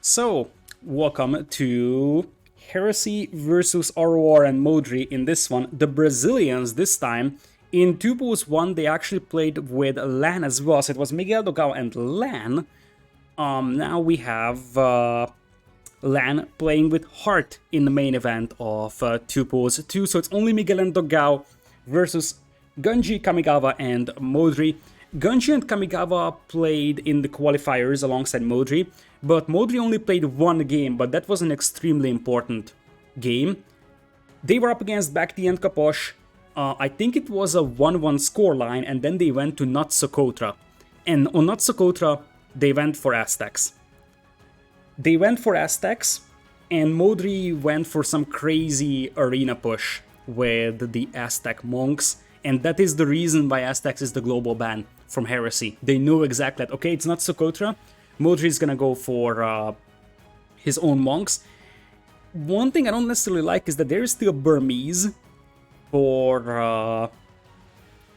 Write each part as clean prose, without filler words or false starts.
So, welcome to Heresy versus RoR+Modri in this one. The Brazilians this time, in 2-1, they actually played with LAN as well, so it was Miguel+Dogao and LAN. Now we have LAN playing with Heart in the main event of 2-2, so it's only Miguel and Dogao versus Gunji, Kamigawa, and Modri. Gunji and Kamigawa played in the qualifiers alongside Modri, but Modri only played one game, but that was an extremely important game. They were up against Bhakti and Kaposh. I think it was a 1-1 scoreline, and then they went to Natsokotra. And on Natsokotra, they went for Aztecs. And Modri went for some crazy arena push with the Aztec monks, and that is the reason why Aztecs is the global ban from Heresy. They know exactly that, okay, it's not Socotra, Modri is gonna go for his own monks. One thing I don't necessarily like is that there is still Burmese for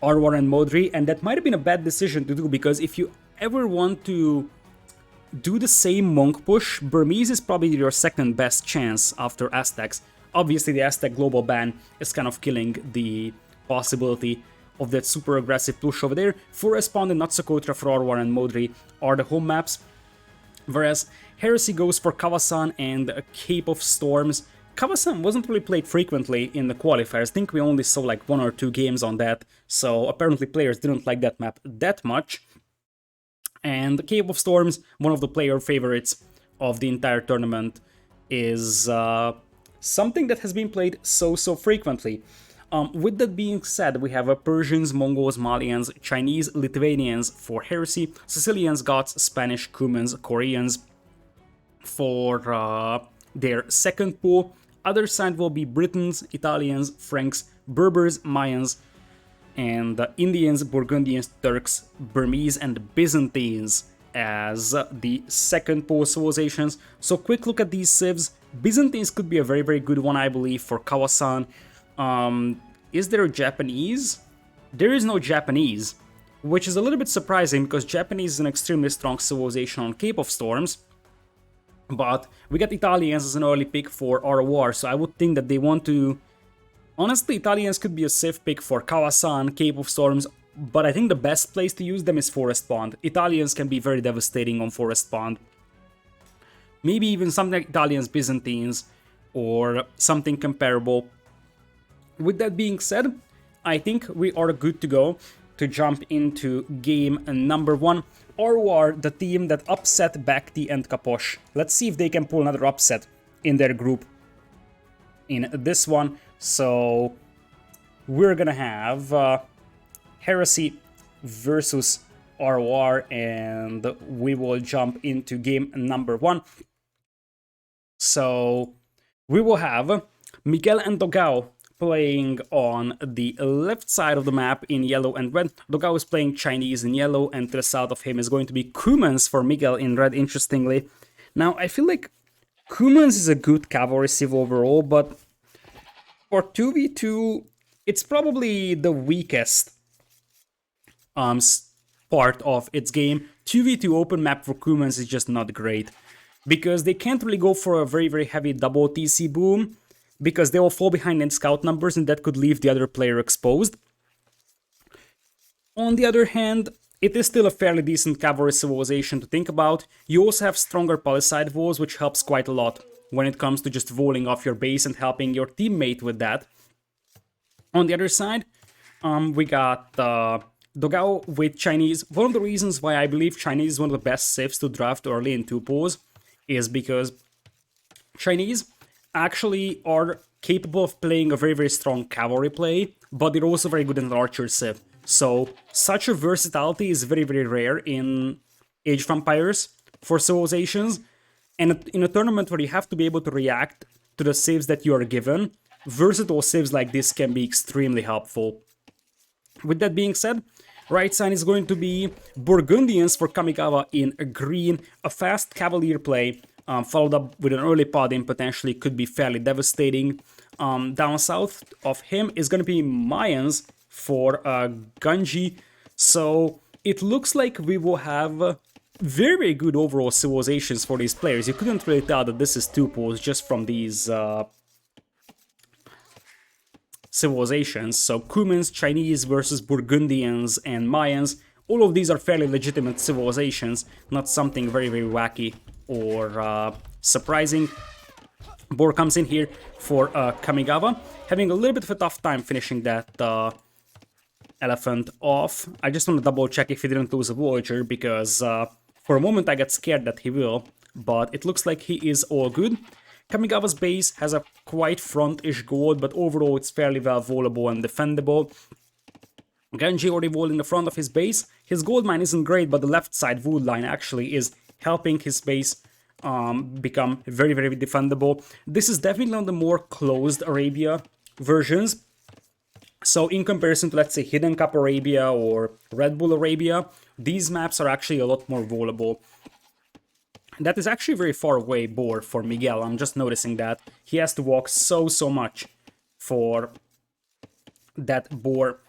RoR+Modri, and that might have been a bad decision to do, because if you ever want to do the same monk push, Burmese is probably your second best chance after Aztecs. Obviously the Aztec global ban is kind of killing the possibility of that super aggressive push over there. Forest Pond and Natsokotra for RoR+Modri are the home maps, whereas Heresy goes for Kawasan and Cape of Storms. Kawasan wasn't really played frequently in the qualifiers. I think we only saw like 1 or 2 games on that, so apparently players didn't like that map that much. And Cape of Storms, one of the player favorites of the entire tournament, is something that has been played so frequently. With that being said, we have Persians, Mongols, Malians, Chinese, Lithuanians for Heresy, Sicilians, Goths, Spanish, Cumans, Koreans for their second pool. Other side will be Britons, Italians, Franks, Berbers, Mayans, and Indians, Burgundians, Turks, Burmese, and Byzantines as the second pool civilizations. So quick look at these civs. Byzantines could be a very good one, I believe, for Kawasan. Is there a Japanese? There is no Japanese, which is a little bit surprising because Japanese is an extremely strong civilization on Cape of Storms. But we got Italians as an early pick for RoR, so I would think that they want to... Honestly, Italians could be a safe pick for Kawasan, Cape of Storms, but I think the best place to use them is Forest Pond. Italians can be very devastating on Forest Pond. Maybe even something like Italians, Byzantines, or something comparable. With that being said, I think we are good to go to jump into game number 1. RoR, the team that upset Bhakti and Kaposh. Let's see if they can pull another upset in their group in this one. So we're gonna have Heresy versus RoR, and we will jump into game number 1. So we will have Miguel and Dogao playing on the left side of the map in yellow and red. Dogao is playing Chinese in yellow, and to the south of him is going to be Cumans for Miguel in red, interestingly. Now, I feel like Cumans is a good cavalry civ overall, but for 2v2, it's probably the weakest part of its game. 2v2 open map for Cumans is just not great, because they can't really go for a very heavy double TC boom, because they will fall behind in scout numbers, and that could leave the other player exposed. On the other hand, it is still a fairly decent cavalry civilization to think about. You also have stronger palisade walls, which helps quite a lot when it comes to just walling off your base and helping your teammate with that. On the other side, we got Dogao with Chinese. One of the reasons why I believe Chinese is one of the best civs to draft early in 2 pools is because Chinese actually are capable of playing a very strong cavalry play, but they're also very good in archer civ. So such a versatility is very rare in Age of Empires for civilizations, and in a tournament where you have to be able to react to the civs that you are given, versatile civs like this can be extremely helpful. With that being said, right side is going to be Burgundians for Kamigawa in green, a fast cavalier play, followed up with an early Paladin potentially could be fairly devastating. Down south of him is going to be Mayans for Gunji. So it looks like we will have very, very good overall civilizations for these players. You couldn't really tell that this is two pools just from these civilizations. So Cumans, Chinese versus Burgundians and Mayans. All of these are fairly legitimate civilizations, not something very, very wacky or surprising. Boar comes in here for Kamigawa, having a little bit of a tough time finishing that elephant off. I just want to double check if he didn't lose a villager, because for a moment I got scared that he will, but it looks like he is all good. Kamigawa's base has a quite front-ish gold, but overall it's fairly well volable and defendable. Genji already walled in the front of his base. His gold mine isn't great, but the left side wood line actually is helping his base become very, very defendable. This is definitely on the more closed Arabia versions. So in comparison to, let's say, Hidden Cup Arabia or Red Bull Arabia, these maps are actually a lot more vulnerable. That is actually very far away board for Miguel. I'm just noticing that. He has to walk so much for that board.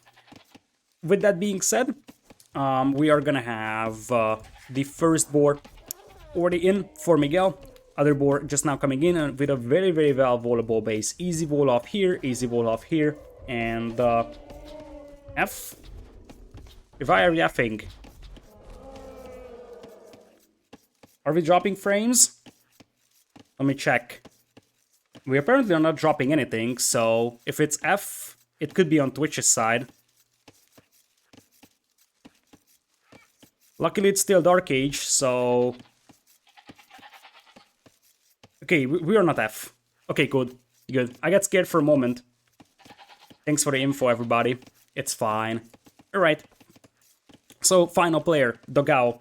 With that being said, we are gonna have the first board already in for Miguel. Other board just now coming in with a very, very well volable base. Easy wall off here, easy wall off here, and F. If I are yapping. Are we dropping frames? Let me check. We apparently are not dropping anything, so if it's F, it could be on Twitch's side. Luckily it's still Dark Age, so... Okay, we are not F. Okay, good. Good. I got scared for a moment. Thanks for the info, everybody. It's fine. Alright. So, final player, Dogao,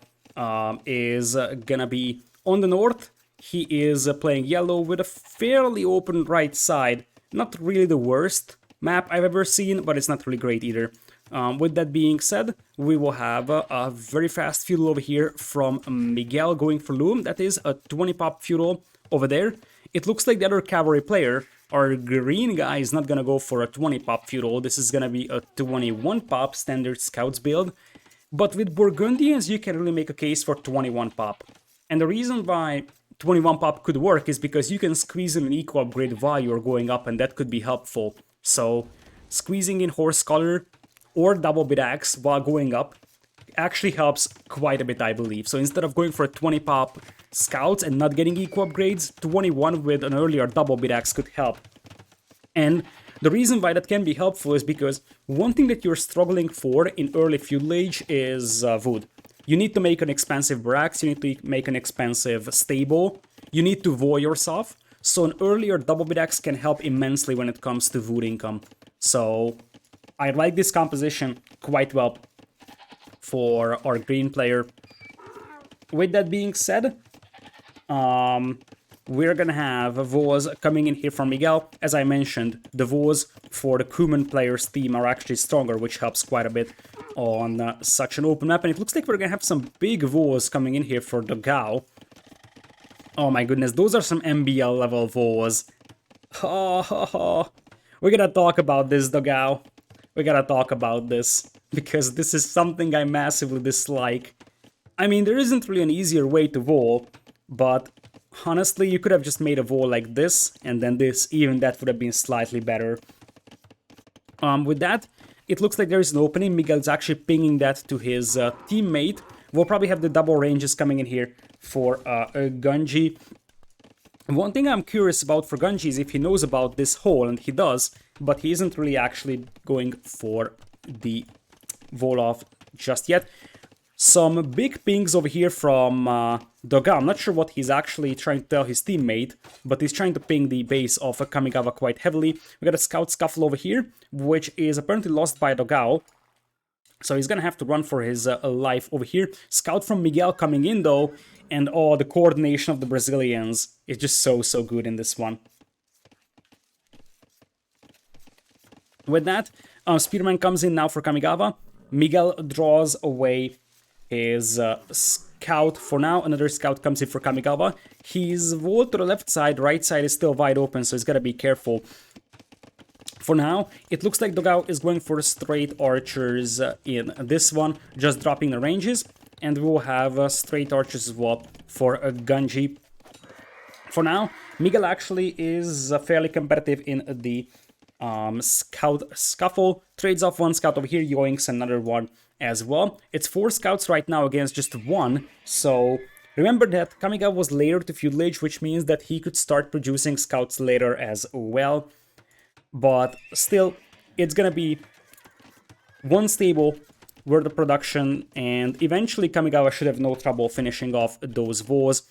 is gonna be on the north. He is playing yellow with a fairly open right side. Not really the worst map I've ever seen, but it's not really great either. With that being said, we will have a very fast feudal over here from Miguel going for Loom. That is a 20 pop feudal over there. It looks like the other cavalry player, our green guy, is not gonna go for a 20 pop feudal. This is gonna be a 21 pop standard scouts build. But with Burgundians, you can really make a case for 21 pop. And the reason why 21 pop could work is because you can squeeze in an eco upgrade while you're going up, and that could be helpful. So, squeezing in horse color or double bit axe while going up actually helps quite a bit, I believe. So instead of going for a 20 pop scouts and not getting eco upgrades, 21 with an earlier double bit axe could help. And the reason why that can be helpful is because one thing that you're struggling for in early feudal age is wood. You need to make an expensive barracks, you need to make an expensive stable, you need to void yourself. So an earlier double bit axe can help immensely when it comes to wood income. So I like this composition quite well for our green player. With that being said, we're gonna have Voz coming in here from Miguel. As I mentioned, the Voz for the Cuman players team are actually stronger, which helps quite a bit on such an open map. And it looks like we're gonna have some big Voz coming in here for Dogao. Oh my goodness, those are some MBL level Voz. We're gonna talk about this, Dogao. We gotta talk about this, because this is something I massively dislike. I mean, there isn't really an easier way to wall, but honestly, you could have just made a wall like this, and then this, even that would have been slightly better. With that, it looks like there is an opening. Miguel's actually pinging that to his teammate. We'll probably have the double ranges coming in here for Gunji. One thing I'm curious about for Gunji is if he knows about this hole, and he does, but he isn't really actually going for the Volov just yet. Some big pings over here from Dogao. I'm not sure what he's actually trying to tell his teammate, but he's trying to ping the base of Kamigawa quite heavily. We got a scout scuffle over here, which is apparently lost by Dogao. So he's gonna have to run for his life over here. Scout from Miguel coming in though, and oh, the coordination of the Brazilians is just so good in this one. With that, Spearman comes in now for Kamigawa. Miguel draws away his scout for now. Another scout comes in for Kamigawa. He's walled to the left side. Right side is still wide open, so he's got to be careful. For now, it looks like Dogao is going for straight archers in this one, just dropping the ranges. and we will have straight archers as well for Ganji. For now, Miguel actually is fairly competitive in the scout scuffle, trades off one scout over here, yoinks another one as well. It's 4 scouts right now against just 1, so remember that Kamigawa was later to Feudal Age, which means that he could start producing scouts later as well. But still, it's gonna be one stable where the production, and eventually Kamigawa should have no trouble finishing off those wars.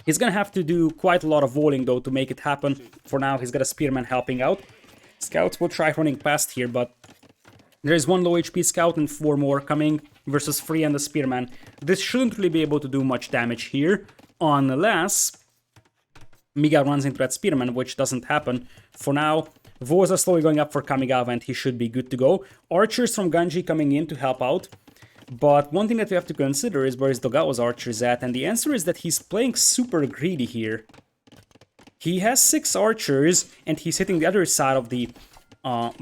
He's gonna have to do quite a lot of walling though to make it happen. For now, he's got a spearman helping out. Scouts will try running past here, but there is 1 low HP scout and 4 more coming versus 3 and the spearman. This shouldn't really be able to do much damage here, unless Miguel runs into that spearman, which doesn't happen. For now, wars are slowly going up for Kamigawa and he should be good to go. Archers from Ganji coming in to help out. But one thing that we have to consider is where is Dogao's archers at, and the answer is that he's playing super greedy here. He has 6 archers, and he's hitting the other side of the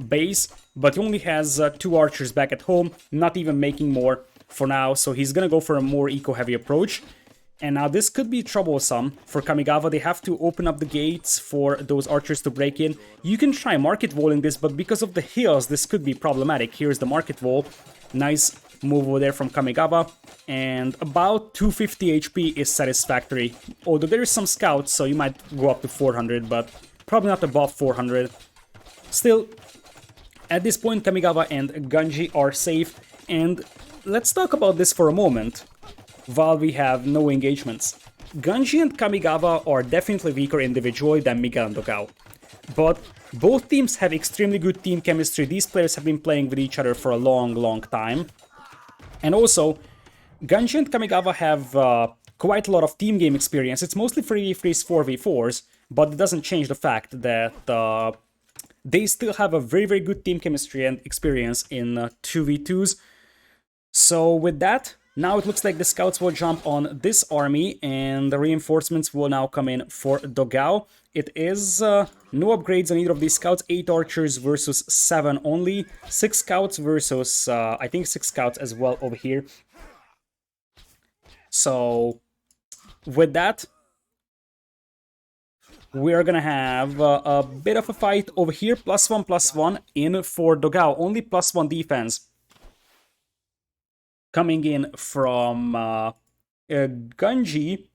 base, but he only has 2 archers back at home, not even making more for now, so he's gonna go for a more eco-heavy approach. And now this could be troublesome for Kamigawa. They have to open up the gates for those archers to break in. You can try market walling this, but because of the hills, this could be problematic. Here's the market wall. Nice move over there from Kamigawa, and about 250 HP is satisfactory. Although there is some scouts, so you might go up to 400, but probably not above 400. Still, at this point, Kamigawa and Ganji are safe, and let's talk about this for a moment, while we have no engagements. Ganji and Kamigawa are definitely weaker individually than Miguel+Dogao, but both teams have extremely good team chemistry. These players have been playing with each other for a long time. And also, Ganji and Kamigawa have quite a lot of team game experience. It's mostly 3v3s, 4v4s, but it doesn't change the fact that they still have a very good team chemistry and experience in 2v2s. So with that, now it looks like the scouts will jump on this army, and the reinforcements will now come in for Dogao. It is no upgrades on either of these scouts, 8 archers versus 7 only, 6 scouts versus, I think 6 scouts as well over here. So, with that, we're gonna have a bit of a fight over here, +1/+1 in for Dogao, only +1 defense coming in from Ganji.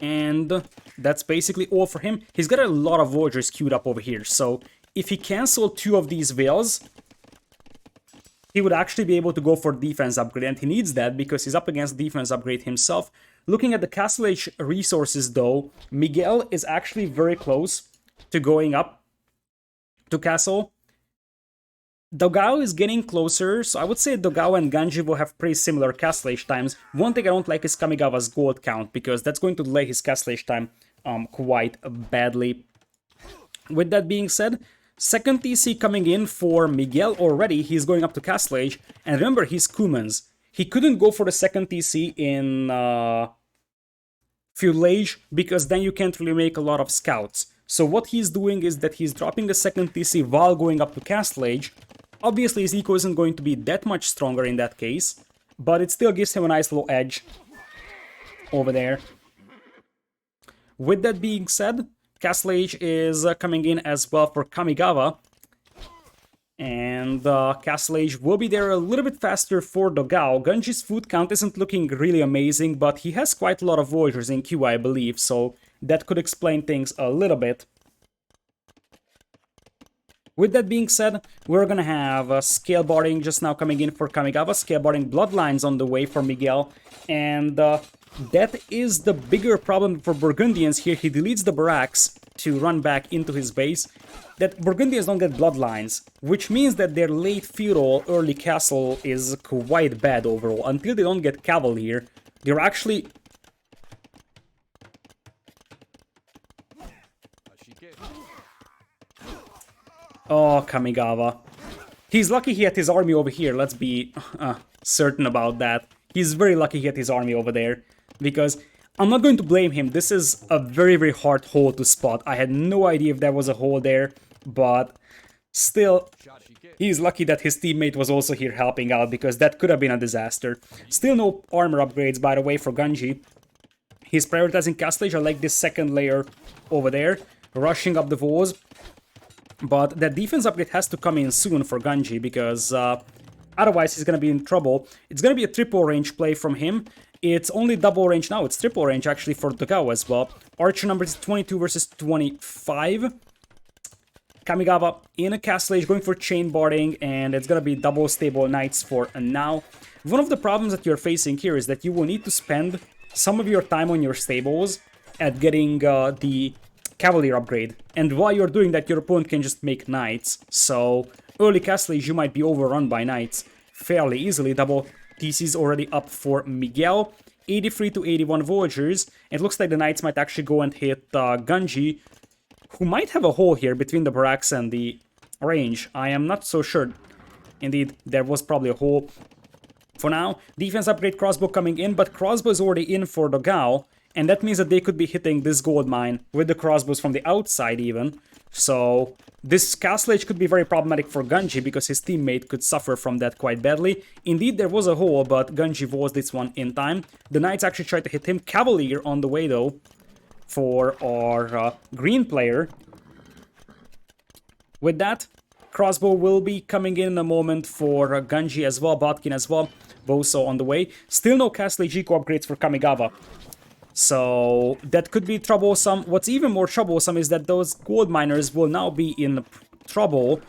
And that's basically all for him. He's got a lot of Voyagers queued up over here, so if he cancelled 2 of these Veils, he would actually be able to go for defense upgrade, and he needs that because he's up against defense upgrade himself. Looking at the Castle Age resources though, Miguel is actually very close to going up to Castle. Dogao is getting closer, so I would say Dogao and Ganji will have pretty similar Castle Age times. One thing I don't like is Kamigawa's gold count, because that's going to delay his Castle Age time quite badly. With that being said, second TC coming in for Miguel already. He's going up to Castle Age, and remember, he's Kumans. He couldn't go for the second TC in Feudal Age, because then you can't really make a lot of scouts. So what he's doing is that he's dropping the second TC while going up to Castle Age. Obviously, his eco isn't going to be that much stronger in that case, but it still gives him a nice little edge over there. With that being said, Castle Age is coming in as well for Kamigawa, and Castle Age will be there a little bit faster for Dogao. Ganji's food count isn't looking really amazing, but he has quite a lot of Voyagers in queue, I believe, so that could explain things a little bit. With that being said, we're gonna have Scale Barding just now coming in for Kamigawa, Scale Barding Bloodlines on the way for Miguel, and that is the bigger problem for Burgundians here. He deletes the barracks to run back into his base. That Burgundians don't get Bloodlines, which means that their late feudal, early castle is quite bad overall. Until they don't get Cavalry here, they're actually... Oh, Kamigawa. He's lucky he had his army over here, let's be certain about that. He's very lucky he had his army over there, because I'm not going to blame him. This is a very hard hole to spot. I had no idea if there was a hole there, but still, He's lucky that his teammate was also here helping out, because that could have been a disaster. Still no armor upgrades, by the way, for Ganji. He's prioritizing Castlage. I like this second layer over there, rushing up the walls. But that defense upgrade has to come in soon for Ganji, because otherwise he's going to be in trouble. It's going to be a triple range play from him. It's only double range now. It's triple range actually for Dogao as well. Archer numbers 22 versus 25. Kamigawa in a Castle Age going for chain barding, and it's going to be double stable knights for now. One of the problems that you're facing here is that you will need to spend some of your time on your stables at getting the Cavalier upgrade. And while you're doing that, your opponent can just make knights. So early Castle Age you might be overrun by knights fairly easily. Double TC's already up for Miguel. 83 to 81 villagers. It looks like the knights might actually go and hit Ganji, who might have a hole here between the barracks and the range. I am not so sure. Indeed, there was probably a hole. For now, defense upgrade crossbow coming in, but crossbow is already in for Dogao, and that means that they could be hitting this gold mine with the crossbows from the outside even. So this Castle Age could be very problematic for Ganji, because his teammate could suffer from that quite badly. Indeed, there was a hole, but Ganji was this one in time. The knights actually tried to hit him. Cavalier on the way though for our green player. With that, crossbow will be coming in a moment for Ganji as well, Botkin as well, Boso on the way. Still no Castle Age eco upgrades for Kamigawa. So that could be troublesome. What's even more troublesome is that those gold miners will now be in trouble.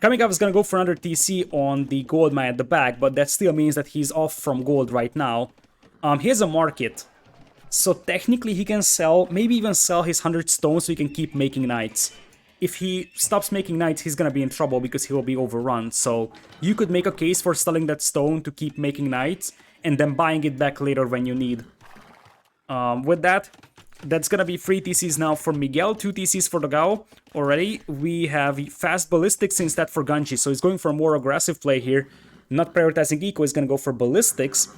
Kamigawa is going to go for another TC on the gold mine at the back, but that still means that he's off from gold right now. Here's a market. So technically he can sell, maybe even sell his 100 stones so he can keep making knights. If he stops making knights, he's gonna be in trouble because he will be overrun. So you could make a case for selling that stone to keep making knights and then buying it back later when you need. With that, that's gonna be 3 TCs now for Miguel, 2 TCs for Dogao already. We have fast ballistics instead for Ganji, so he's going for a more aggressive play here. Not prioritizing eco, he's gonna go for ballistics.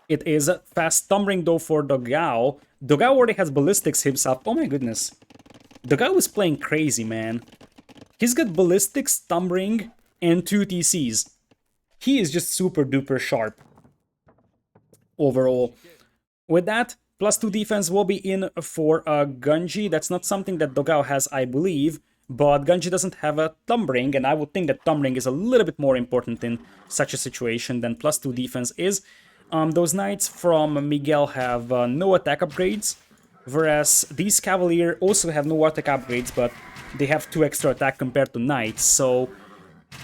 It is fast stumbling though for Dogao. Dogao already has ballistics himself. Oh my goodness. Dogao is playing crazy, man. He's got ballistics, stumbling, and 2 TCs. He is just super duper sharp overall. With that, +2 defense will be in for Ganji. That's not something that Dogao has, I believe. But Ganji doesn't have a tumbling, and I would think that tumbling is a little bit more important in such a situation than +2 defense is. Those knights from Miguel have no attack upgrades, whereas these Cavalier also have no attack upgrades, but they have 2 extra attack compared to knights. So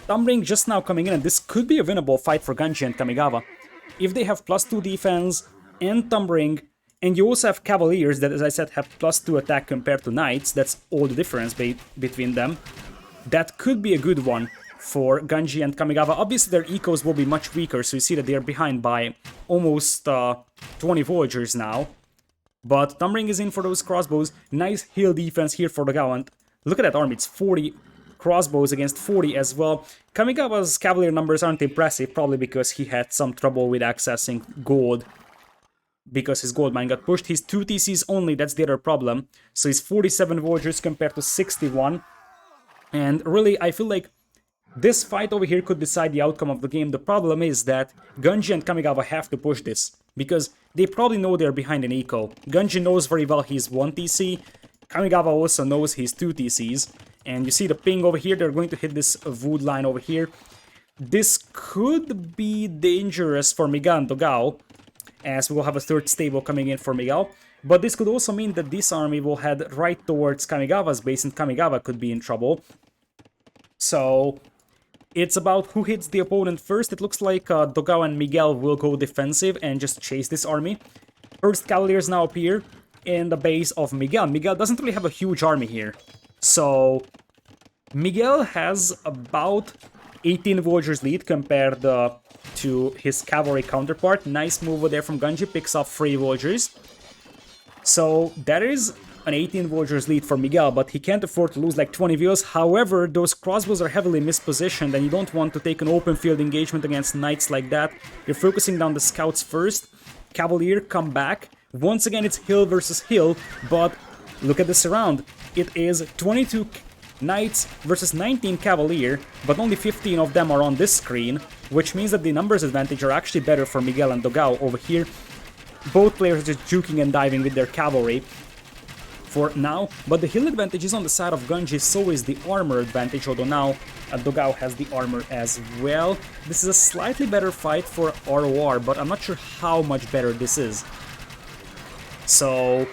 tumbling just now coming in, and this could be a winnable fight for Ganji and Kamigawa. If they have +2 defense and tumbling, and you also have Cavaliers that, as I said, have +2 attack compared to knights, that's all the difference between them, that could be a good one for Ganji and Kamigawa. Obviously their ecos will be much weaker, so you see that they're behind by almost 20 villagers now. But tumbling is in for those crossbows. Nice hill defense here for Dogao, and look at that army, it's 40 crossbows against 40 as well. Kamigawa's Cavalier numbers aren't impressive, probably because he had some trouble with accessing gold, because his gold mine got pushed. He's 2 TCs only, that's the other problem. So he's 47 villagers compared to 61. And really, I feel like this fight over here could decide the outcome of the game. The problem is that Ganji and Kamigawa have to push this, because they probably know they're behind in eco. Ganji knows very well he's 1 TC, Kamigawa also knows he's 2 TCs, and you see the ping over here, they're going to hit this wood line over here. This could be dangerous for Miguel and Dogao, as we will have a 3rd stable coming in for Miguel, but this could also mean that this army will head right towards Kamigawa's base, and Kamigawa could be in trouble. So it's about who hits the opponent first. It looks like Dogao and Miguel will go defensive and just chase this army. First Cavaliers now appear in the base of Miguel. Miguel doesn't really have a huge army here. So Miguel has about 18 villagers lead compared to his cavalry counterpart. Nice move over there from Ganji, picks up 3 villagers. So that is an 18 villagers lead for Miguel, but he can't afford to lose like 20 villas. However, those crossbows are heavily mispositioned, and you don't want to take an open field engagement against knights like that. You're focusing down the scouts first. Cavalier come back. Once again, it's hill versus hill, but look at this round. It is 22 Knights versus 19 Cavalier, but only 15 of them are on this screen, which means that the numbers advantage are actually better for Miguel+Dogao over here. Both players are just juking and diving with their cavalry for now, but the heal advantage is on the side of Gunji, so is the armor advantage, although now Dogao has the armor as well. This is a slightly better fight for RoR, but I'm not sure how much better this is. So,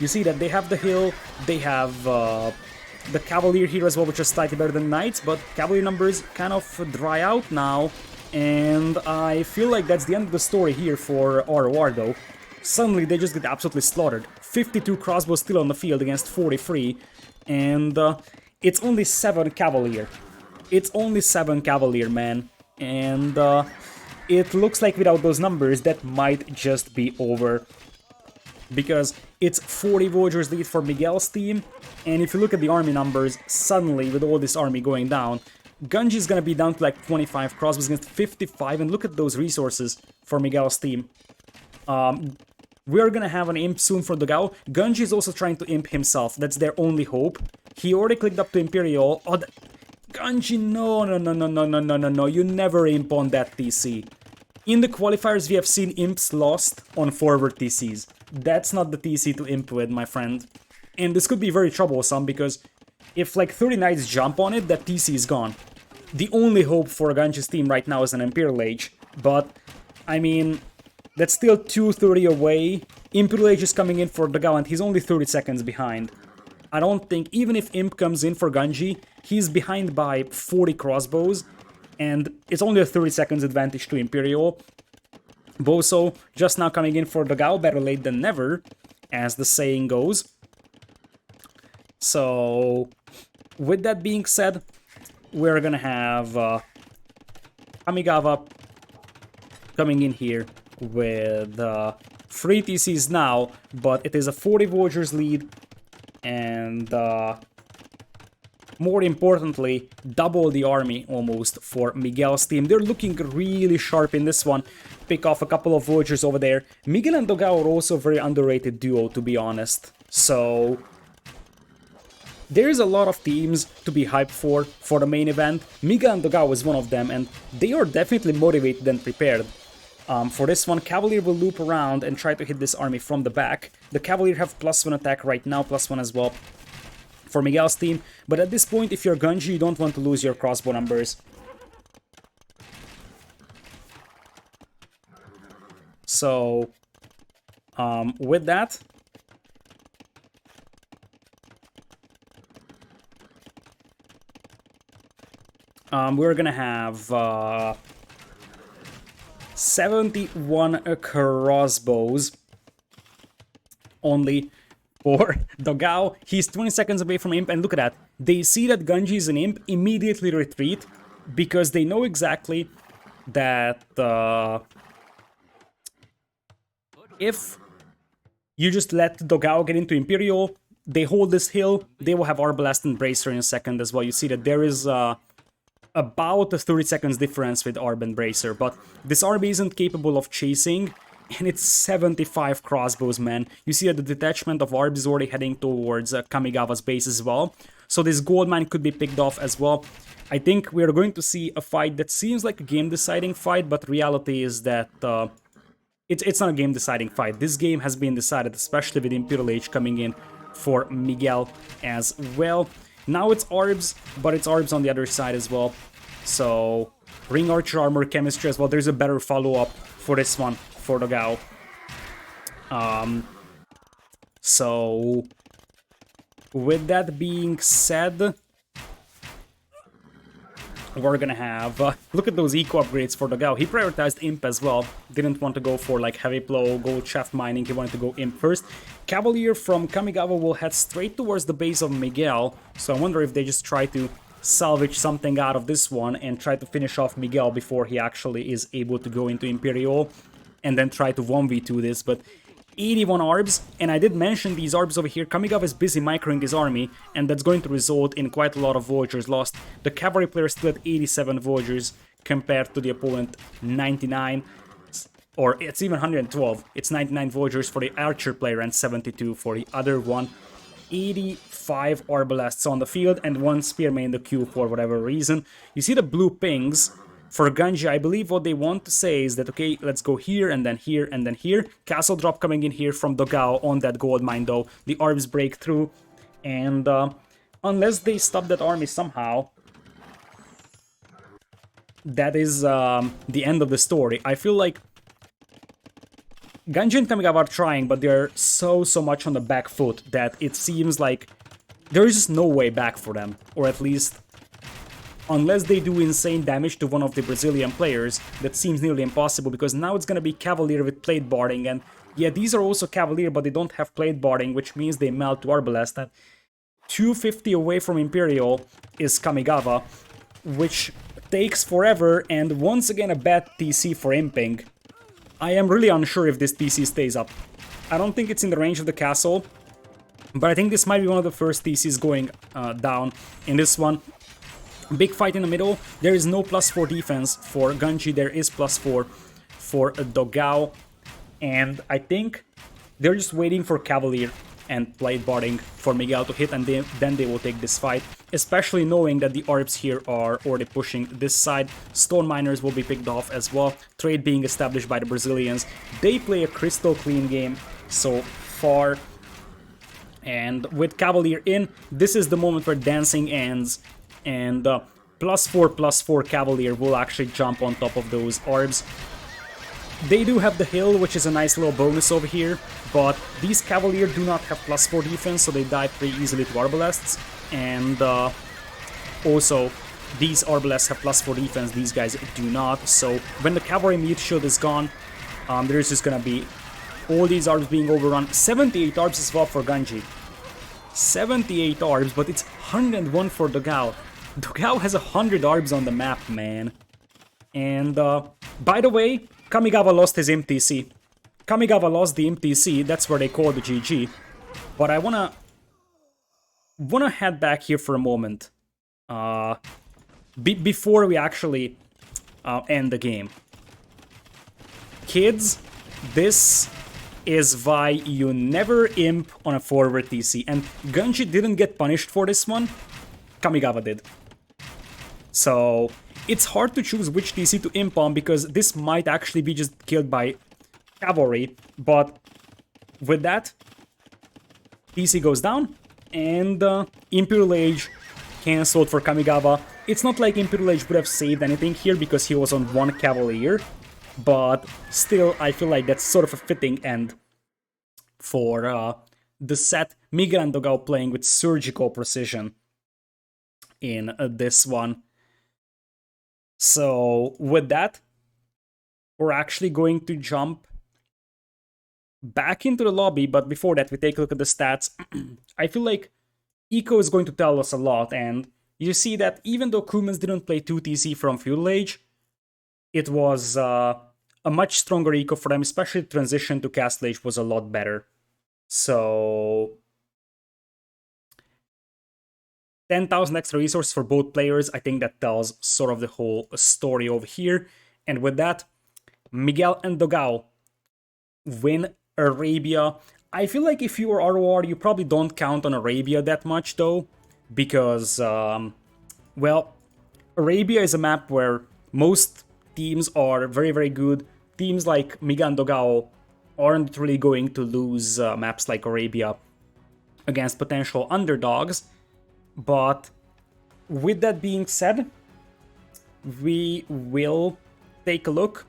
you see that they have the hill, they have the Cavalier here as well, which is slightly better than Knights, but Cavalier numbers kind of dry out now, and I feel like that's the end of the story here for RoR though. Suddenly they just get absolutely slaughtered. 52 crossbows still on the field against 43, and it's only 7 Cavalier. It's only 7 Cavalier, man, and it looks like without those numbers that might just be over. Because it's 40 Vogers lead for Miguel's team, and if you look at the army numbers, suddenly with all this army going down, Gunji is gonna be down to like 25 crossbows against 55, and look at those resources for Miguel's team. We're gonna have an imp soon for Dogao. Gunji is also trying to imp himself, that's their only hope. He already clicked up to Imperial. Oh, Gunji, no, you never imp on that TC. In the qualifiers, we have seen imps lost on forward TCs. That's not the TC to imp with, my friend. And this could be very troublesome, because if like 30 knights jump on it, that TC is gone. The only hope for Gunji's team right now is an Imperial Age, but, I mean, that's still 230 away. Imperial Age is coming in for Dogao, and he's only 30 seconds behind. I don't think, even if Imp comes in for Gunji, he's behind by 40 crossbows, and it's only a 30 seconds advantage to Imperial. Boso just now coming in for Dogao, better late than never, as the saying goes. So, with that being said, we're gonna have Kamigawa coming in here with 3 TCs now, but it is a 40 Vogers lead, and more importantly, double the army almost for Miguel's team. They're looking really sharp in this one. Pick off a couple of Vogers over there. Miguel+Dogao are also a very underrated duo, to be honest. So, there's a lot of teams to be hyped for the main event. Miguel+Dogao is one of them, and they are definitely motivated and prepared. For this one, Cavalier will loop around and try to hit this army from the back. The Cavalier have +1 attack right now, +1 as well for Miguel's team. But at this point, if you're Gunji, you don't want to lose your crossbow numbers. So, with that, we're gonna have 71 crossbows only for Dogao. He's 20 seconds away from Imp, and look at that. They see that Gunji is an Imp, immediately retreat, because they know exactly that if you just let Dogao get into Imperial, they hold this hill, they will have Arbalest and Bracer in a second as well. You see that there is about a 30 seconds difference with Arb and Bracer, but this army isn't capable of chasing, and it's 75 crossbows, man. You see that the detachment of Arb is already heading towards Kamigawa's base as well, so this gold mine could be picked off as well. I think we're going to see a fight that seems like a game-deciding fight, but reality is that it's not a game-deciding fight. This game has been decided, especially with Imperial Age coming in for Miguel as well. Now it's Arbs, but it's Arbs on the other side as well. So, Ring Archer Armor Chemistry as well. There's a better follow-up for this one, for Dogao. So, with that being said, we're gonna have... look at those eco upgrades for Dogao. He prioritized Imp as well. Didn't want to go for like Heavy Plow, Gold Shaft Mining. He wanted to go Imp first. Cavalier from Kamigawa will head straight towards the base of Miguel. So I wonder if they just try to salvage something out of this one and try to finish off Miguel before he actually is able to go into Imperial. And then try to 1v2 this, but 81 Arbs, and I did mention these Arbs over here. Kamigawa is busy microing his army, and that's going to result in quite a lot of Vogers lost. The cavalry player is still at 87 Vogers compared to the opponent 99, or it's even 112. It's 99 Vogers for the archer player and 72 for the other one. 85 Arbalests on the field and 1 Spearman in the queue for whatever reason. You see the blue pings. For Ganji, I believe what they want to say is that, okay, let's go here and then here and then here. Castle drop coming in here from Dogao on that gold mine though. The Arbs break through, and unless they stop that army somehow, that is the end of the story. I feel like Ganji and Kamigawa are trying, but they're so much on the back foot that it seems like there is just no way back for them. Or at least, unless they do insane damage to one of the Brazilian players, that seems nearly impossible, because now it's gonna be Cavalier with Plate Barding, and yeah, these are also Cavalier, but they don't have Plate Barding, which means they melt to Arbalest. And 250 away from Imperial is Kamigawa, which takes forever, and once again a bad TC for Imping. I am really unsure if this TC stays up. I don't think it's in the range of the castle, but I think this might be one of the first TCs going down in this one. Big fight in the middle. There is no +4 defense for Ganji, there is +4 for Dogao, and I think they're just waiting for Cavalier and Plate Barding for Miguel to hit, and then they will take this fight, especially knowing that the Arbs here are already pushing this side. Stone Miners will be picked off as well, trade being established by the Brazilians. They play a crystal clean game so far, and with Cavalier in, this is the moment where dancing ends, and +4/+4 Cavalier will actually jump on top of those Arbs. They do have the hill, which is a nice little bonus over here, but these Cavalier do not have +4 defense, so they die pretty easily to Arbalests. And also, these Arbalests have +4 defense, these guys do not. So when the Cavalry meat shield is gone, there's just gonna be all these Arbs being overrun. 78 Arbs as well for Ganji. 78 Arbs, but it's 101 for Dogao. Dogao has 100 Arbs on the map, man. And by the way, Kamigawa lost his MTC. Kamigawa lost the MTC, that's where they call the GG. But I wanna head back here for a moment. Before we actually end the game. Kids, this is why you never imp on a forward TC. And Ganji didn't get punished for this one, Kamigawa did. So it's hard to choose which TC to imp on, because this might actually be just killed by Cavalry, but with that, TC goes down, and Imperial Age cancelled for Kamigawa. It's not like Imperial Age would have saved anything here, because he was on 1 Cavalier, but still, I feel like that's sort of a fitting end for the set. Miguel+Dogao playing with surgical precision in this one. So with that, we're actually going to jump back into the lobby, but before that we take a look at the stats. I feel like Eco is going to tell us a lot, and you see that even though Kumans didn't play 2 TC from Feudal Age, it was a much stronger Eco for them, especially the transition to Castle Age was a lot better. So 10,000 extra resources for both players. I think that tells sort of the whole story over here. And with that, Miguel+Dogao win Arabia. I feel like if you are RoR, you probably don't count on Arabia that much though, because, well, Arabia is a map where most teams are very, very good. Teams like Miguel+Dogao aren't really going to lose maps like Arabia against potential underdogs. But with that being said, we will take a look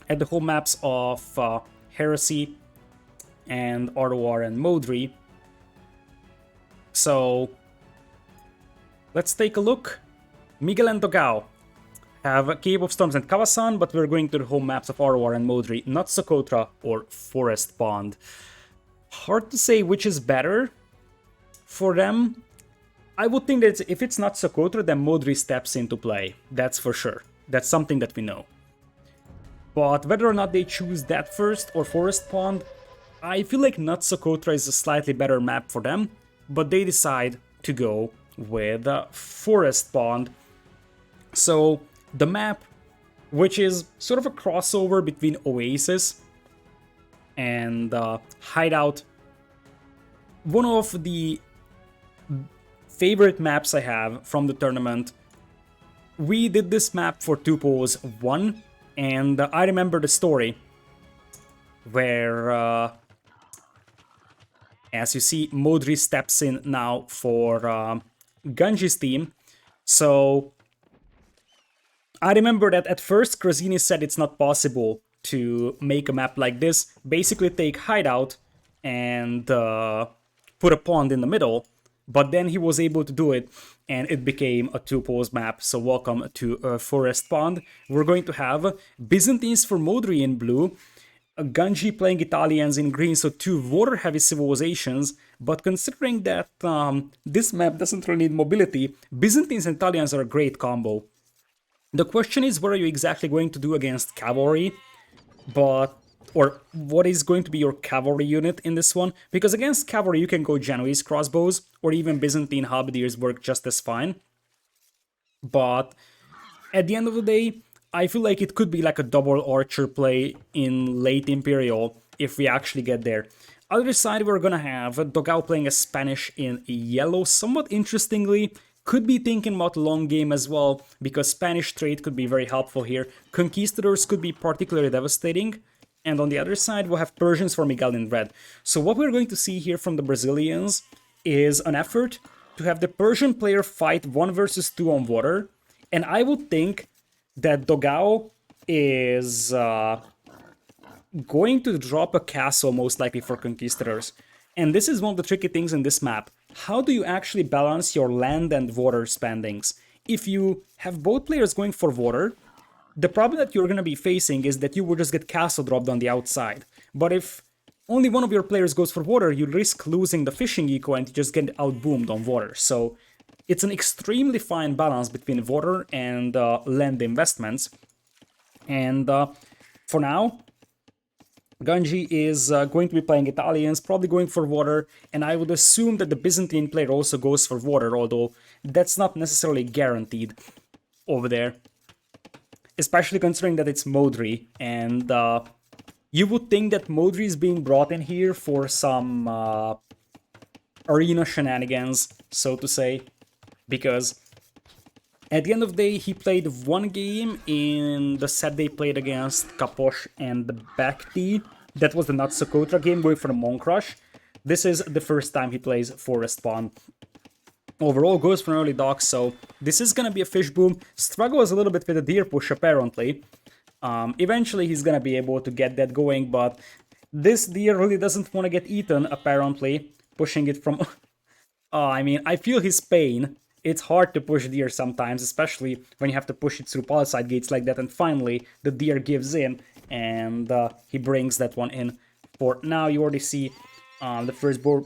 at the whole maps of Heresy and RoR+Modri. So let's take a look. Miguel+Dogao have Cave of Storms and Kawasan, but we're going to the home maps of RoR+Modri, not Socotra or Forest Pond. Hard to say which is better for them. I would think that if it's not Socotra, then Modri steps into play. That's for sure. That's something that we know. But whether or not they choose that first or Forest Pond, I feel like not Socotra is a slightly better map for them, but they decide to go with Forest Pond. So the map, which is sort of a crossover between Oasis and Hideout, one of the favorite maps I have from the tournament. We did this map for 2 polls 1, and I remember the story where, as you see, Modri steps in now for Ganji's team. So I remember that at first Krasini said it's not possible to make a map like this, basically take Hideout and put a pond in the middle, but then he was able to do it and it became a 2-pose map. So welcome to Forest Pond. We're going to have Byzantines for Modri in blue, Ganji playing Italians in green, so 2 water-heavy civilizations, but considering that this map doesn't really need mobility, Byzantines and Italians are a great combo. The question is, what are you exactly going to do against cavalry, or what is going to be your cavalry unit in this one? Because against cavalry you can go Genoese crossbows, or even Byzantine halberdiers work just as fine. But at the end of the day, I feel like it could be like a double archer play in late Imperial if we actually get there. Other side, we're gonna have Dogao playing a Spanish in yellow. Somewhat interestingly, could be thinking about long game as well, because Spanish trade could be very helpful here. Conquistadors could be particularly devastating. And on the other side, we'll have Persians for Miguel in red. So what we're going to see here from the Brazilians is an effort to have the Persian player fight 1 versus 2 on water. And I would think that Dogao is going to drop a castle most likely for Conquistadors. And this is one of the tricky things in this map. How do you actually balance your land and water spendings? If you have both players going for water, the problem that you're going to be facing is that you will just get castle dropped on the outside. But if only one of your players goes for water, you risk losing the fishing eco and you just get outboomed on water. So it's an extremely fine balance between water and land investments. And for now, Ganji is going to be playing Italians, probably going for water, and I would assume that the Byzantine player also goes for water, although that's not necessarily guaranteed over there. Especially considering that it's Modri, and you would think that Modri is being brought in here for some arena shenanigans, so to say, because at the end of the day, he played 1 game in the set they played against Kaposh and the Bakhti. That was the Natsukotra game, going for the Monk Rush. This is the first time he plays Forest Pond. Overall, goes for an early dock, so this is gonna be a fish boom. Struggles a little bit with the deer push, apparently. Eventually, he's gonna be able to get that going, but this deer really doesn't want to get eaten, apparently. Pushing it from... I mean, I feel his pain. It's hard to push deer sometimes, especially when you have to push it through palisade gates like that, and finally, the deer gives in, and he brings that one in. For now, you already see the first board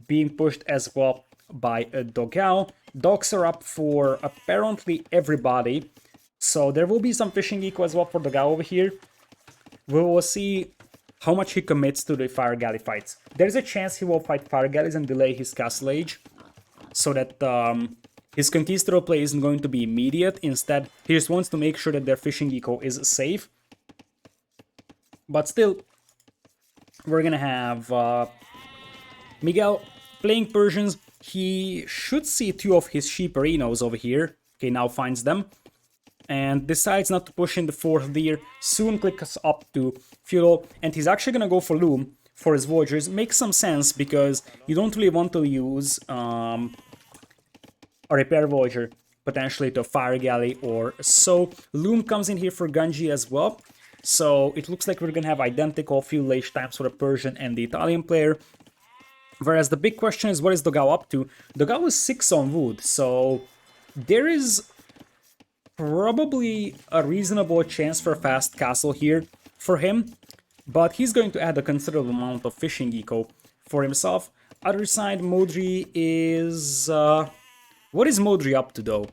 being pushed as well by Dogao. Dogs are up for apparently everybody, so there will be some fishing eco as well for Dogao over here. We will see how much he commits to the fire galley fights. There's a chance he will fight fire galleys and delay his castle age, so that his conquistador play isn't going to be immediate. Instead, he just wants to make sure that their fishing eco is safe. But still, we're gonna have Miguel playing Persians. He should see 2 of his sheep arenas over here. Okay, now finds them. And decides not to push in the 4th deer. Soon clicks up to Feudal. And he's actually gonna go for Loom for his Voyagers. Makes some sense because you don't really want to use a Repair Voyager potentially to a Fire Galley or so. Loom comes in here for Ganji as well. So it looks like we're gonna have identical fuel age times for the Persian and the Italian player. Whereas the big question is, what is Dogao up to? Dogao is 6 on wood, so there is probably a reasonable chance for a fast castle here for him, but he's going to add a considerable amount of fishing eco for himself. Other side, Modri is... what is Modri up to, though?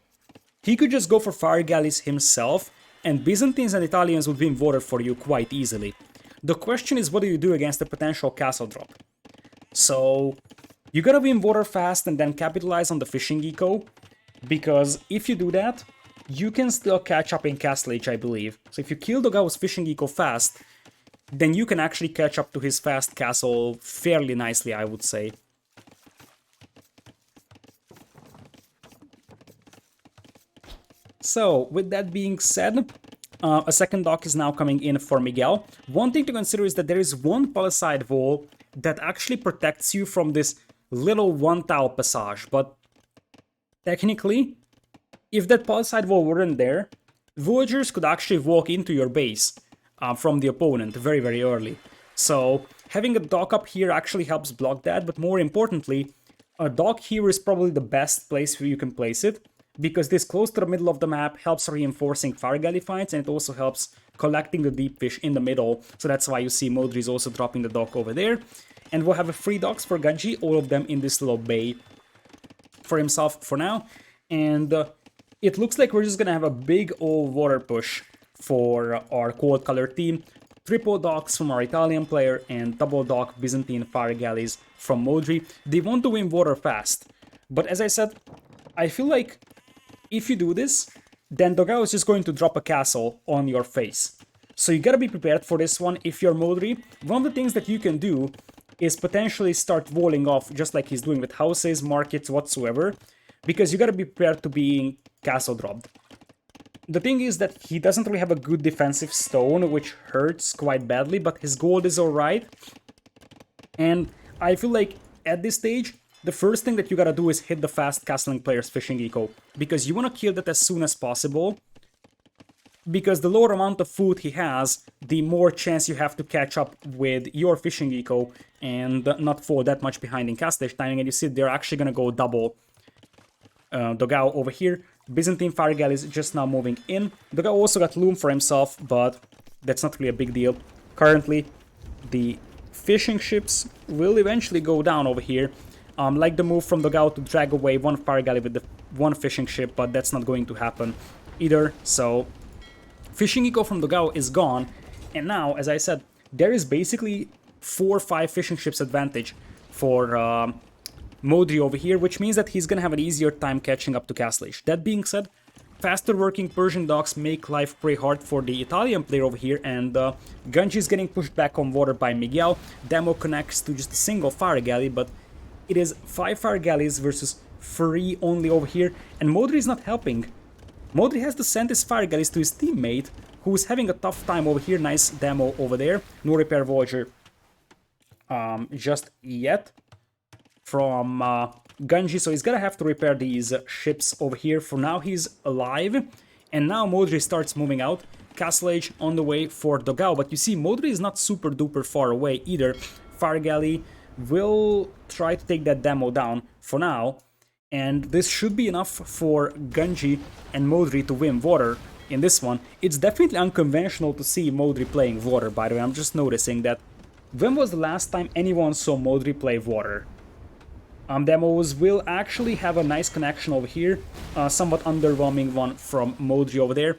He could just go for fire galleys himself, and Byzantines and Italians would win water for you quite easily. The question is, what do you do against a potential castle drop? So, you gotta win water fast and then capitalize on the fishing eco, because if you do that, you can still catch up in castle age, I believe. So if you kill Dogao's fishing eco fast, then you can actually catch up to his fast castle fairly nicely, I would say. So, with that being said, a second dock is now coming in for Miguel. One thing to consider is that there is one palisade wall that actually protects you from this little one-tile passage, but technically, if that palisade wall weren't there, villagers could actually walk into your base from the opponent very, very early. So having a dock up here actually helps block that, but more importantly, a dock here is probably the best place where you can place it, because this close to the middle of the map helps reinforcing fire galley fights, and it also helps collecting the deep fish in the middle, so that's why you see Modri is also dropping the dock over there. And we'll have 3 docks for Genji, all of them in this little bay for himself for now, and it looks like we're just gonna have a big old water push for our cold color team. Triple docks from our Italian player and double dock Byzantine fire galleys from Modri. They want to win water fast, but as I said, I feel like if you do this, then Dogao is just going to drop a castle on your face. So you gotta be prepared for this one if you're Modri. One of the things that you can do is potentially start walling off just like he's doing with houses, markets, whatsoever, because you gotta be prepared to being castle dropped. The thing is that he doesn't really have a good defensive stone, which hurts quite badly, but his gold is alright. And I feel like at this stage, the first thing that you gotta do is hit the fast castling player's fishing eco, because you wanna kill that as soon as possible, because the lower amount of food he has, the more chance you have to catch up with your fishing eco and not fall that much behind in castlage timing, and you see they're actually gonna go double Dogao over here. Byzantine fire galleys just now moving in. Dogao also got loom for himself, but that's not really a big deal. Currently, the fishing ships will eventually go down over here. Like the move from Dogao to drag away one fire galley with the one fishing ship, but that's not going to happen either. So, fishing eco from Dogao is gone, and now, as I said, there is basically 4 or 5 fishing ships advantage for Modri over here, which means that he's gonna have an easier time catching up to castlage. That being said, faster working Persian docks make life pretty hard for the Italian player over here, and Genji is getting pushed back on water by Miguel. Demo connects to just a single fire galley, but it is 5 fire galleys versus 3 only over here, and Modri is not helping. Modri has to send his fire galleys to his teammate, who is having a tough time over here. Nice demo over there. No repair voyager just yet from Genji, so he's gonna have to repair these ships over here. For now, he's alive, and now Modri starts moving out. Castle Age on the way for Dogao, but you see Modri is not super duper far away either. Fire Galley will try to take that demo down for now, and this should be enough for Genji and Modri to win water in this one. It's definitely unconventional to see Modri playing water, by the way. I'm just noticing that. When was the last time anyone saw Modri play water? Demos will actually have a nice connection over here, somewhat underwhelming one from Modri over there.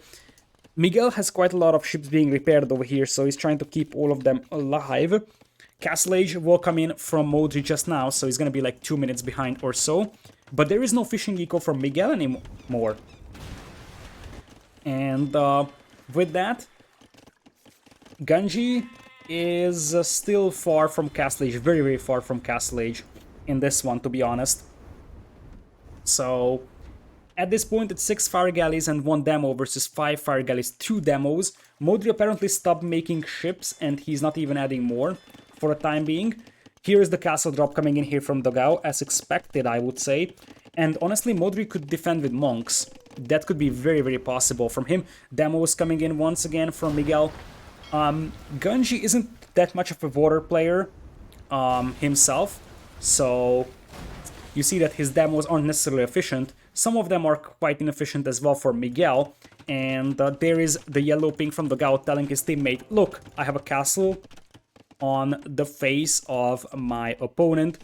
Miguel has quite a lot of ships being repaired over here, so he's trying to keep all of them alive. Castle Age will come in from Modri just now, so he's gonna be like 2 minutes behind or so. But there is no fishing eco from Miguel anymore. And with that, Genji is still far from Castle Age, very, very far from Castle Age in this one, to be honest. So at this point, it's 6 fire galleys and 1 demo versus 5 fire galleys, 2 demos. Modri apparently stopped making ships, and he's not even adding more for the time being. Here is the castle drop coming in here from Dogao, as expected, I would say. And honestly, Modri could defend with monks. That could be very, very possible from him. Demos coming in once again from Miguel. Genji isn't that much of a water player himself, so you see that his demos aren't necessarily efficient. Some of them are quite inefficient as well for Miguel, and there is the yellow ping from Dogao telling his teammate, look, I have a castle on the face of my opponent.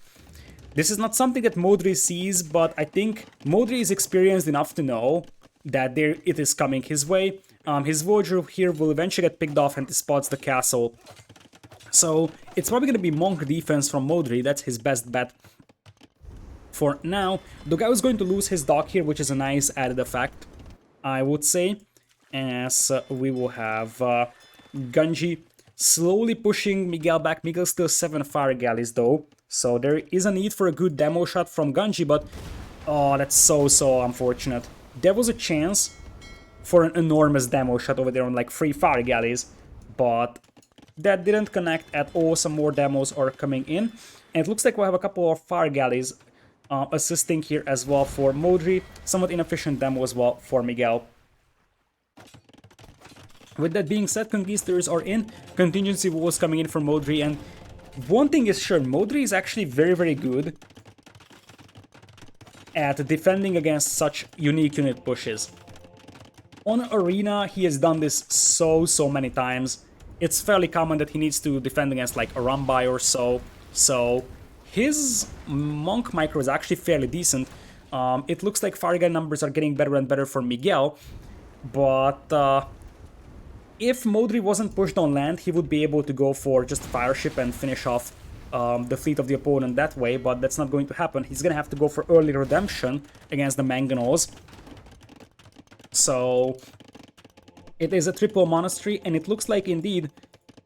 This is not something that Modri sees, but I think Modri is experienced enough to know that it is coming his way. His Voyager here will eventually get picked off and he spots the castle. So it's probably going to be Monk defense from Modri. That's his best bet for now. Dogao is going to lose his dock here, which is a nice added effect, I would say. As we will have Genji slowly pushing Miguel back. Miguel still 7 fire galleys though. So there is a need for a good demo shot from Genji, but oh, that's so unfortunate. There was a chance for an enormous demo shot over there on like 3 fire galleys, but that didn't connect at all. Some more demos are coming in, and it looks like we'll have a couple of fire galleys assisting here as well for Modri. Somewhat inefficient demo as well for Miguel. With that being said, Conquistadors are in, contingency walls coming in for Modri, and one thing is sure, Modri is actually very, very good at defending against such unique unit pushes. On Arena, he has done this so many times. It's fairly common that he needs to defend against like a Rambai or so his Monk micro is actually fairly decent. It looks like fire gun numbers are getting better and better for Miguel, but if Modri wasn't pushed on land, he would be able to go for just fire ship and finish off the fleet of the opponent that way, but that's not going to happen. He's gonna have to go for early redemption against the Mangonels. So it is a triple monastery, and it looks like indeed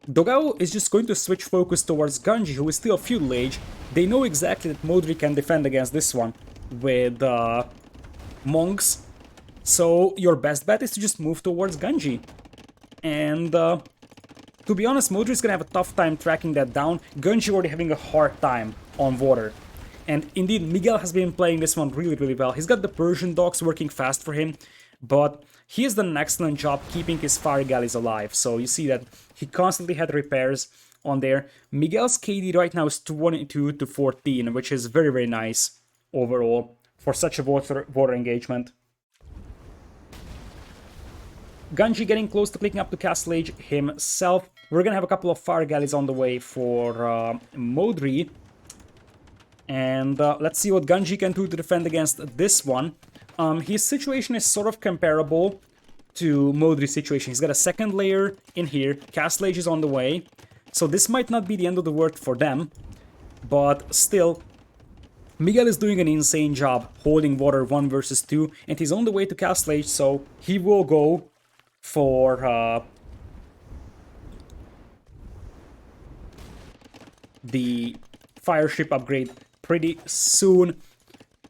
Dogao is just going to switch focus towards Ganji, who is still feudal age. They know exactly that Modri can defend against this one with monks, so your best bet is to just move towards Ganji. And to be honest, Modri is gonna have a tough time tracking that down. Ganji already having a hard time on water. And indeed, Miguel has been playing this one really well. He's got the Persian dogs working fast for him, but he has done an excellent job keeping his fire galleys alive. So you see that he constantly had repairs on there. Miguel's KD right now is 22 to 14, which is very nice overall for such a water engagement. Ganji getting close to clicking up to Castle Age himself. We're gonna have a couple of fire galleys on the way for Modri. And let's see what Ganji can do to defend against this one. His situation is sort of comparable to Modri's situation. He's got a second layer in here. Castle Age is on the way. So this might not be the end of the world for them. But still, Miguel is doing an insane job holding water 1 versus 2. And he's on the way to Castle Age, so he will go for the fire ship upgrade pretty soon.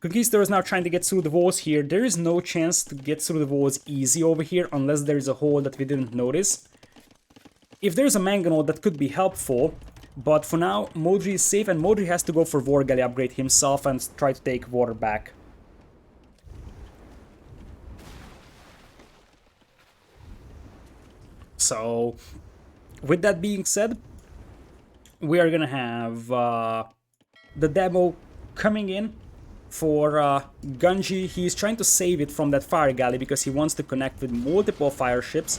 Conquistador is now trying to get through the walls here. There is no chance to get through the walls easy over here unless there is a hole that we didn't notice. If there's a mangonel, that could be helpful, but for now Modri is safe, and Modri has to go for War Galley upgrade himself and try to take water back. So, with that being said, we are gonna have the demo coming in for Ganji. He's trying to save it from that fire galley because he wants to connect with multiple fire ships.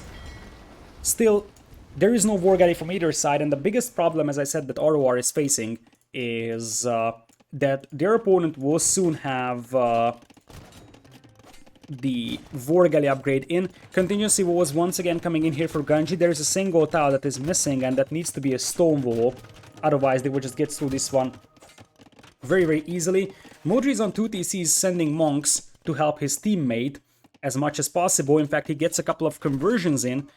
Still, there is no war galley from either side, and the biggest problem, as I said, that RoR is facing is that their opponent will soon have the War Galley upgrade in. Contingency walls once again coming in here for Ganji. There is a single tile that is missing, and that needs to be a stone wall. Otherwise, they would just get through this one very easily. Modri is on 2 TCs sending monks to help his teammate as much as possible. In fact, he gets a couple of conversions in.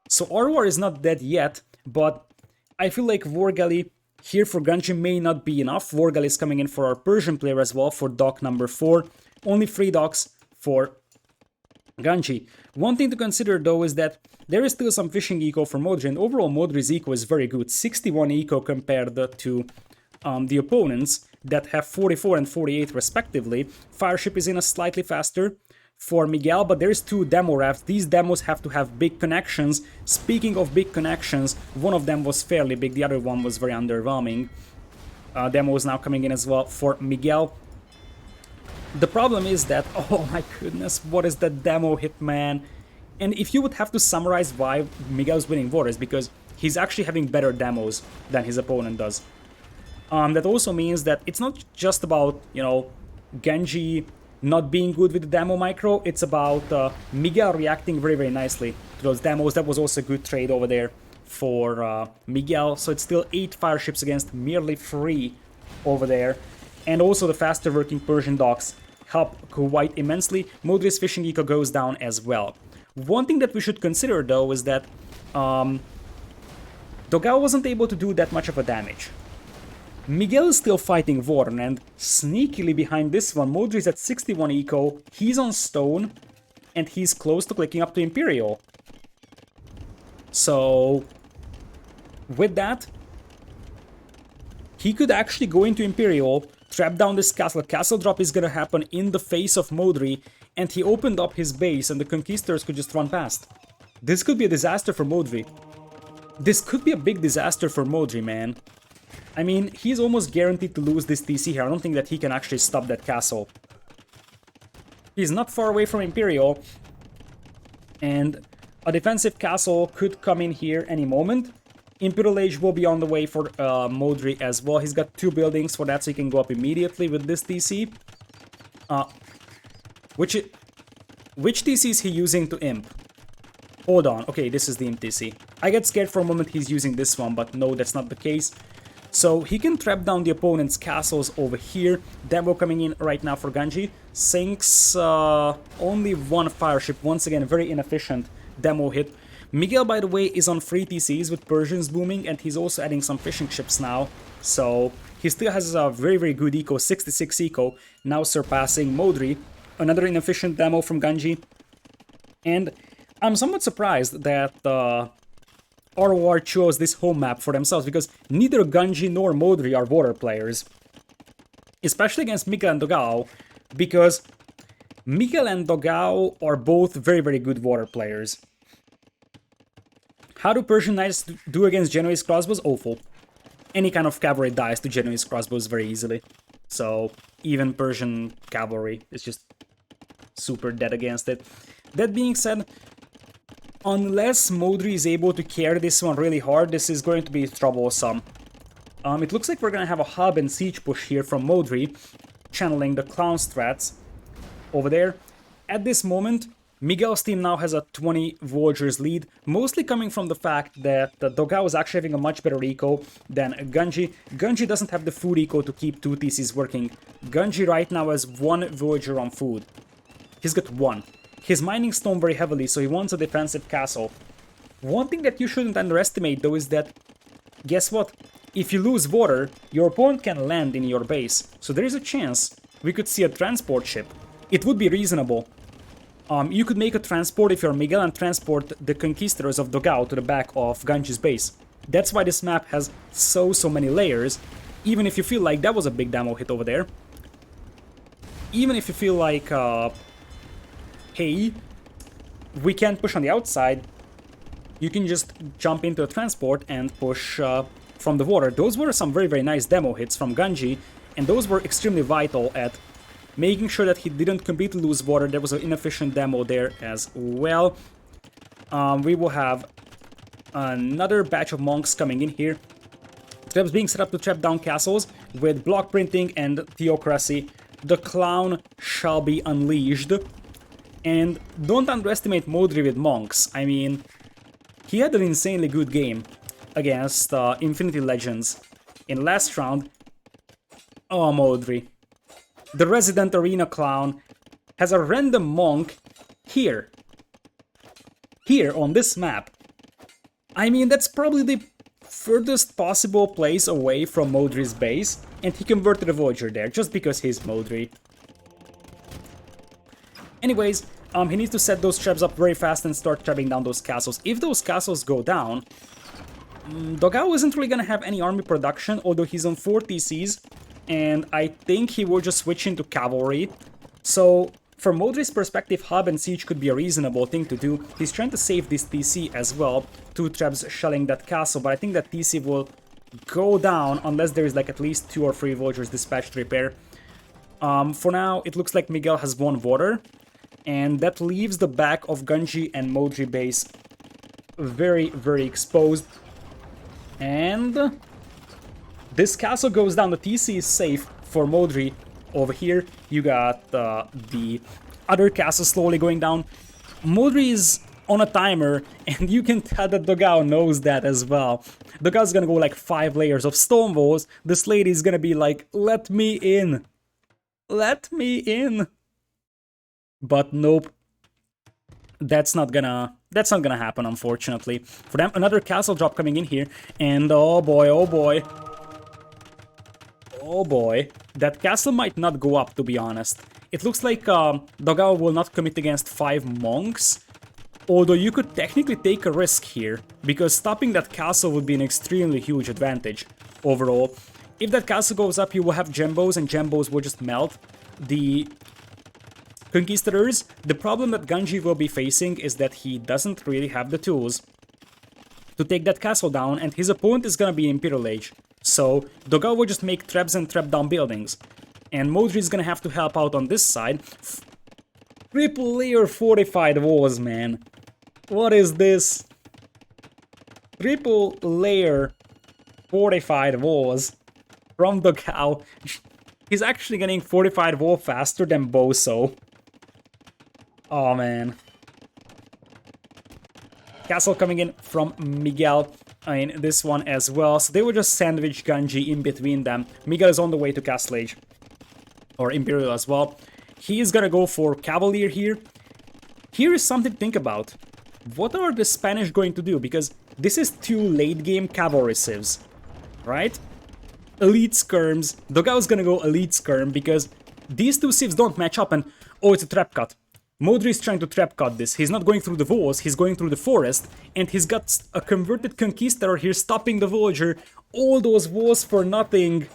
So RoR is not dead yet, but I feel like War Galley here for Ganji may not be enough. War Galley is coming in for our Persian player as well for dock number 4. Only 3 docks for Ganji. One thing to consider though is that there is still some fishing eco for Modri, and overall Modri's eco is very good. 61 eco compared to the opponents that have 44 and 48 respectively. Fireship is in a slightly faster for Miguel, but there's 2 demo rafts. These demos have to have big connections. Speaking of big connections, one of them was fairly big, the other one was very underwhelming. Demo is now coming in as well for Miguel. The problem is that, oh my goodness, what is that demo hit, man? And if you would have to summarize why Miguel's winning war, is because he's actually having better demos than his opponent does. That also means that it's not just about, you know, Genji not being good with the demo micro, it's about Miguel reacting very nicely to those demos. That was also a good trade over there for Miguel, so it's still 8 fire ships against merely 3 over there. And also the faster working Persian docks help quite immensely. Modri's fishing eco goes down as well. One thing that we should consider though is that Dogao wasn't able to do that much of a damage. Miguel is still fighting Vorn, and sneakily behind this one, Modri's at 61 eco, he's on stone, and he's close to clicking up to Imperial. So, with that, he could actually go into Imperial, trap down this castle. Castle drop is gonna happen in the face of Modri, and he opened up his base and the Conquistadors could just run past. This could be a disaster for Modri. This could be a big disaster for Modri, man. I mean, he's almost guaranteed to lose this TC here. I don't think that he can actually stop that castle. He's not far away from Imperial, and a defensive castle could come in here any moment. Imperial Age will be on the way for Modri as well. He's got 2 buildings for that, so he can go up immediately with this TC. Which TC is he using to Imp? Hold on. Okay, this is the Imp TC. I get scared for a moment he's using this one, but no, that's not the case. So he can trap down the opponent's castles over here. Demo coming in right now for Ganji. Sinks only 1 fire ship. Once again, very inefficient demo hit. Miguel, by the way, is on 3 TCs with Persians booming, and he's also adding some fishing ships now. So he still has a very, very good eco, 66 eco, now surpassing Modri. Another inefficient demo from Ganji. And I'm somewhat surprised that RoR chose this home map for themselves, because neither Ganji nor Modri are water players. Especially against Miguel+Dogao, because Miguel+Dogao are both very, very good water players. How do Persian Knights do against Genoese crossbows? Awful. Any kind of cavalry dies to Genoese crossbows very easily. So even Persian cavalry is just super dead against it. That being said, unless Modri is able to carry this one really hard, this is going to be troublesome. It looks like we're going to have a hub and siege push here from Modri, channeling the clown strats over there. At this moment, Miguel's team now has a 20 Voyagers lead, mostly coming from the fact that Dogao is actually having a much better eco than Ganji. Ganji doesn't have the food eco to keep 2 TCs working. Ganji right now has 1 Voyager on food. He's got 1. He's mining stone very heavily, so he wants a defensive castle. One thing that you shouldn't underestimate, though, is that, guess what? If you lose water, your opponent can land in your base. So there is a chance we could see a transport ship. It would be reasonable. You could make a transport if you're Miguel and transport the Conquistadors of Dogao to the back of Ganji's base. That's why this map has so many layers, even if you feel like that was a big demo hit over there. Even if you feel like, hey, we can't push on the outside, you can just jump into a transport and push from the water. Those were some very, very nice demo hits from Ganji, and those were extremely vital at making sure that he didn't completely lose water. There was an inefficient demo there as well. We will have another batch of monks coming in here. Traps being set up to trap down castles with block printing and theocracy. The clown shall be unleashed. And don't underestimate Modri with monks. I mean, he had an insanely good game against Infinity Legends in last round. Oh, Modri. The resident arena clown has a random monk here. Here on this map. I mean, that's probably the furthest possible place away from Modri's base, and he converted a Voyager there just because he's Modri. Anyways, he needs to set those traps up very fast and start trapping down those castles. If those castles go down, Dogao isn't really gonna have any army production, although he's on 4 TCs. And I think he will just switch into cavalry. So, from Modri's perspective, hub and siege could be a reasonable thing to do. He's trying to save this TC as well. 2 traps shelling that castle, but I think that TC will go down unless there is like at least 2 or 3 Voyagers dispatched to repair. For now, it looks like Miguel has 1 water, and that leaves the back of Ganji and Modri base very, very exposed. And this castle goes down. The TC is safe for Modri. Over here, you got the other castle slowly going down. Modri is on a timer, and you can tell that Dogao knows that as well. Dogao's gonna go like 5 layers of stone walls. This lady is gonna be like, let me in. Let me in. But nope. That's not gonna happen, unfortunately. For them, another castle drop coming in here, and oh boy, oh boy. Oh boy, that castle might not go up, to be honest. It looks like Dogao will not commit against 5 monks, although you could technically take a risk here, because stopping that castle would be an extremely huge advantage overall. If that castle goes up, you will have Gembos, and Gembos will just melt the Conquistadors. The problem that Ganji will be facing is that he doesn't really have the tools to take that castle down, and his opponent is gonna be Imperial Age. So Dogao will just make traps and trap down buildings. And Modri is gonna have to help out on this side. Triple layer fortified walls, man. What is this? Triple layer fortified walls from Dogao. He's actually getting fortified wall faster than Boso. Oh man. Castle coming in from Miguel in this one as well. So they will just sandwich Ganji in between them. Miguel is on the way to Castle Age. Or Imperial as well. He is gonna go for Cavalier here. Here is something to think about. What are the Spanish going to do? Because this is 2 late game cavalry civs, right? Elite skirms. Dogao's gonna go elite skirm because these 2 civs don't match up, and oh, it's a trap cut. Modri is trying to trap cut this. He's not going through the walls, he's going through the forest, and he's got a converted conquistador here stopping the villager. All those walls for nothing.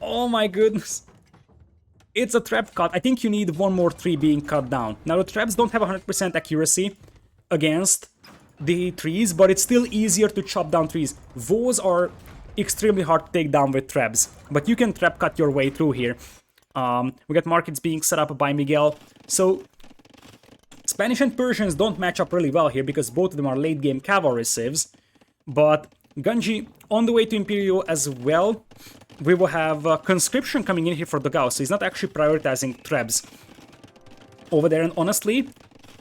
Oh my goodness. It's a trap cut. I think you need 1 more tree being cut down. Now the traps don't have 100% accuracy against the trees, but it's still easier to chop down trees. Walls are extremely hard to take down with traps, but you can trap cut your way through here. We got markets being set up by Miguel. So Spanish and Persians don't match up really well here because both of them are late game cavalry civs. But Ganji on the way to Imperial as well. We will have conscription coming in here for Dogao, so he's not actually prioritizing trebs over there. And honestly,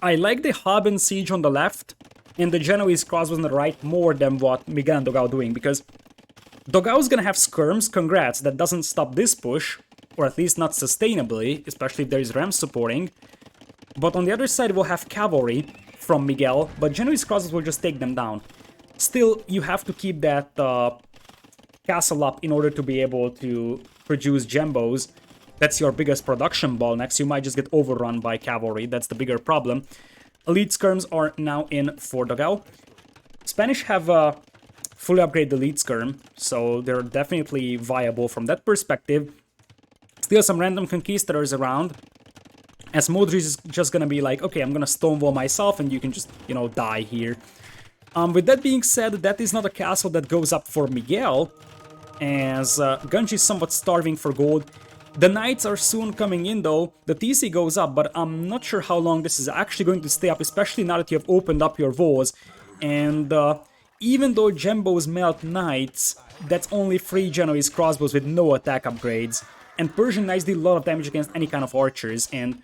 I like the hub and siege on the left and the Genoese crossbows on the right more than what Miguel and Dogao doing, because Dogao's gonna have skirms, congrats, that doesn't stop this push, or at least not sustainably, especially if there is Rams supporting. But on the other side we'll have cavalry from Miguel, but Genoese crossbows will just take them down. Still, you have to keep that castle up in order to be able to produce Gembos. That's your biggest production bottleneck, so you might just get overrun by cavalry. That's the bigger problem. Elite skirms are now in for Dogao. Spanish have fully upgraded elite skirm, so they're definitely viable from that perspective. Still some random conquistadors around, as Modri is just gonna be like, okay, I'm gonna stonewall myself and you can just, you know, die here. With that being said, that is not a castle that goes up for Miguel, as Ganji is somewhat starving for gold. The knights are soon coming in though, the TC goes up, but I'm not sure how long this is actually going to stay up, especially now that you have opened up your walls. And even though Gembos melt knights, that's only 3 Genoese crossbows with no attack upgrades. And Persian knights deal a lot of damage against any kind of archers, and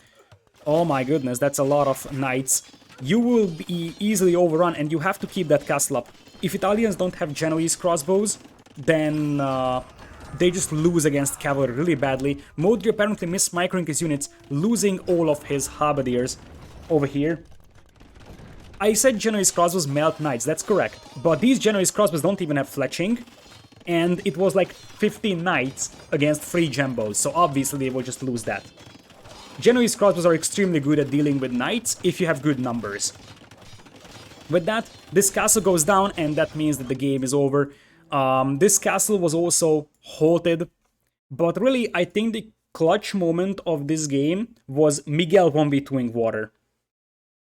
oh my goodness, that's a lot of knights. You will be easily overrun, and you have to keep that castle up. If Italians don't have Genoese crossbows, then they just lose against cavalry really badly. Modri apparently mismicroing his units, losing all of his halberdiers over here. I said Genoese crossbows melt knights, that's correct. But these Genoese crossbows don't even have fletching. And it was like 15 knights against 3 Gembos, so obviously they will just lose that. Genoese crossbows are extremely good at dealing with knights if you have good numbers. With that, this castle goes down, and that means that the game is over. This castle was also halted, but really I think the clutch moment of this game was Miguel 1v2ing water.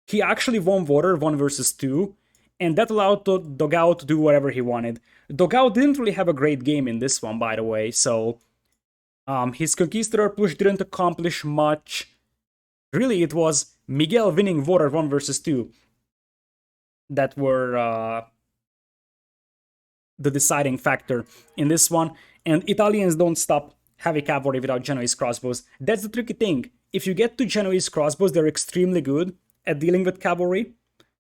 He actually won water 1 versus 2, and that allowed Dogao to do whatever he wanted. Dogao didn't really have a great game in this one, by the way, so his Conquistador push didn't accomplish much. Really, it was Miguel winning water 1 versus 2 that were the deciding factor in this one. And Italians don't stop heavy cavalry without Genoese crossbows. That's the tricky thing. If you get to Genoese crossbows, they're extremely good at dealing with cavalry.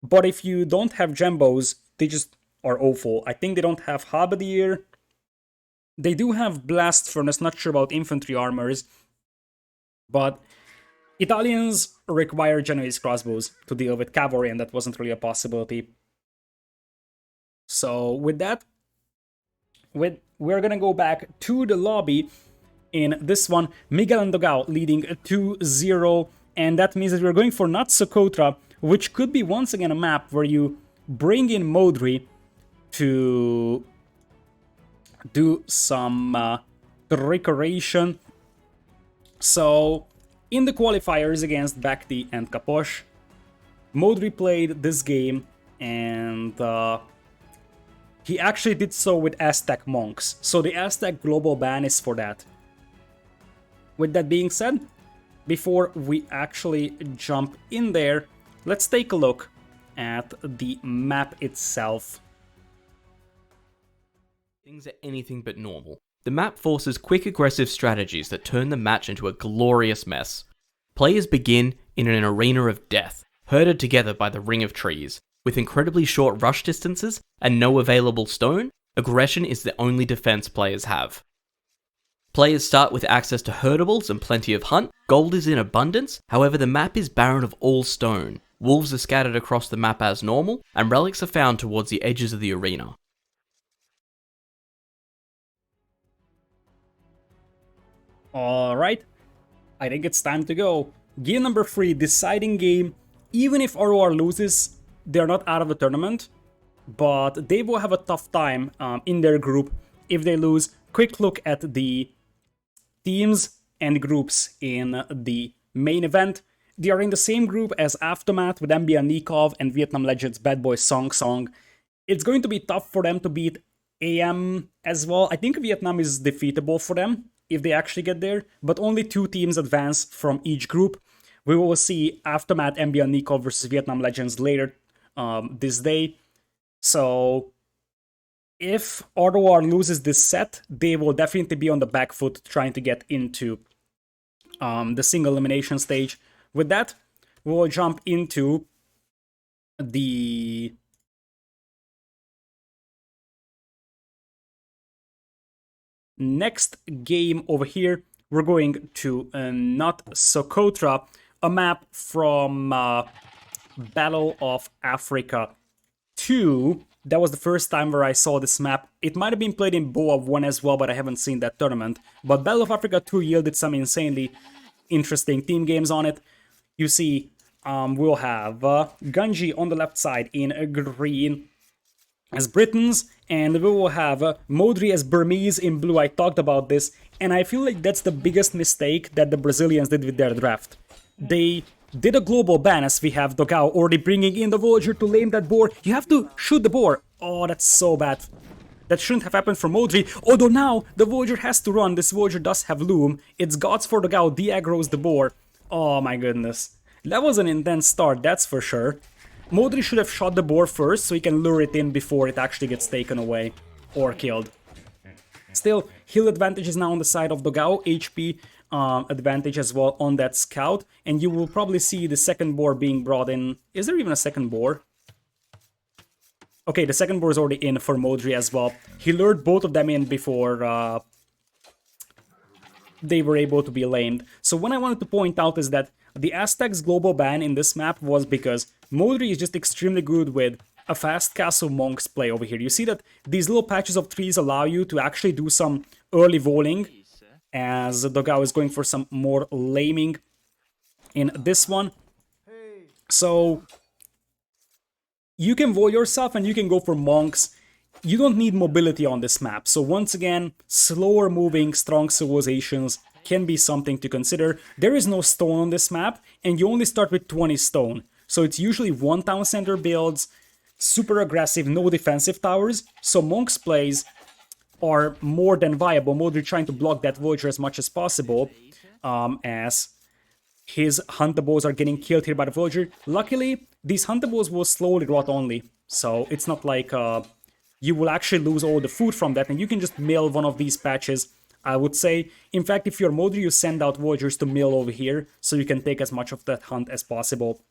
But if you don't have Gembos, they just are awful. I think they don't have halberdier. They do have blast furnace, not sure about infantry armors. But Italians require Genoese crossbows to deal with cavalry, and that wasn't really a possibility. So with that, we're gonna go back to the lobby. In this one, Miguel+Dogao leading 2-0, and that means that we're going for not Socotra, which could be once again a map where you bring in Modri to do some decoration. So, in the qualifiers against Bakti and Kaposh, Modri played this game, and he actually did so with Aztec monks. So the Aztec global ban is for that. With that being said, before we actually jump in there, let's take a look at the map itself. Things are anything but normal. The map forces quick aggressive strategies that turn the match into a glorious mess. Players begin in an arena of death, herded together by the ring of trees. With incredibly short rush distances and no available stone, aggression is the only defense players have. Players start with access to herdables and plenty of hunt. Gold is in abundance, however the map is barren of all stone. Wolves are scattered across the map as normal, and relics are found towards the edges of the arena. Alright, I think it's time to go. Game number 3, deciding game. Even if RoR loses, they're not out of the tournament, but they will have a tough time in their group if they lose. Quick look at the teams and groups in the main event. They are in the same group as Aftermath with Nikov and Vietnam Legends Bad Boy Song Song. It's going to be tough for them to beat AM as well. I think Vietnam is defeatable for them if they actually get there, but only 2 teams advance from each group. We will see Aftermath, Nikov versus Vietnam Legends later this day. So if RoR loses this set, they will definitely be on the back foot trying to get into the single elimination stage. With that, we'll jump into the next game over here. We're going to not Socotra, a map from Battle of Africa 2. That was the first time where I saw this map. It might have been played in BOA 1 as well, but I haven't seen that tournament. But Battle of Africa 2 yielded some insanely interesting team games on it. You see, we'll have Ganji on the left side in green as Britons, and we will have Modri as Burmese in blue. I talked about this, and I feel like that's the biggest mistake that the Brazilians did with their draft. They did a global ban, as we have Dogao already bringing in the Voyager to lame that boar. You have to shoot the boar. Oh, that's so bad. That shouldn't have happened for Modri, although now the Voyager has to run. This Voyager does have Loom. It's gods for Dogao, de-aggroes the boar. Oh my goodness. That was an intense start, that's for sure. Modri should have shot the boar first so he can lure it in before it actually gets taken away or killed. Still, heal advantage is now on the side of Dogao, HP advantage as well on that scout, and you will probably see the second boar being brought in. Is there even a second boar? Okay, the second boar is already in for Modri as well. He lured both of them in before they were able to be lamed. So what I wanted to point out is that the Aztecs global ban in this map was because Modri is just extremely good with a fast castle monks play over here. You see that these little patches of trees allow you to actually do some early voling, as Dogao is going for some more laming in this one. So you can voll yourself and you can go for monks. You don't need mobility on this map. So once again, slower moving, strong civilizations can be something to consider. There is no stone on this map, and you only start with 20 stone. So it's usually 1 town center builds, super aggressive, no defensive towers. So monks plays are more than viable. Modri trying to block that Voyager as much as possible, as his Huntables are getting killed here by the Voyager. Luckily, these Huntables will slowly rot only, so it's not like you will actually lose all the food from that, and you can just mill one of these patches, I would say. In fact, if you're Modri, you send out Voyagers to mill over here, so you can take as much of that hunt as possible.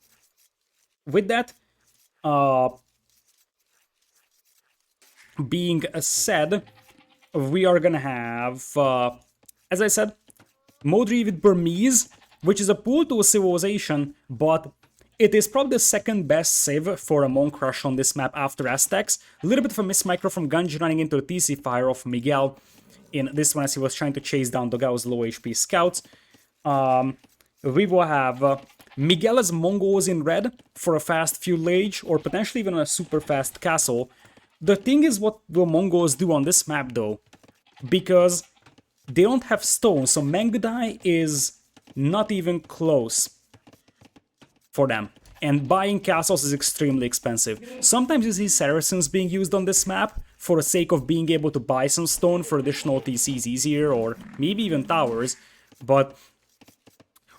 With that, being said, we are gonna have, as I said, Modri with Burmese, which is a pool to a civilization, but It is probably the second best save for a Monk Rush on this map after Aztecs. A little bit of a miss micro from Ganji running into the TC fire of Miguel in this one as he was trying to chase down Dogao's low HP scouts. We will have Miguel as Mongols in red for a fast fuel age or potentially even a super fast castle. The thing is, what will Mongols do on this map though? Because they don't have stone, so Mengdai is not even close for them. And buying castles is extremely expensive. Sometimes you see Saracens being used on this map for the sake of being able to buy some stone for additional TCs easier, or maybe even towers, but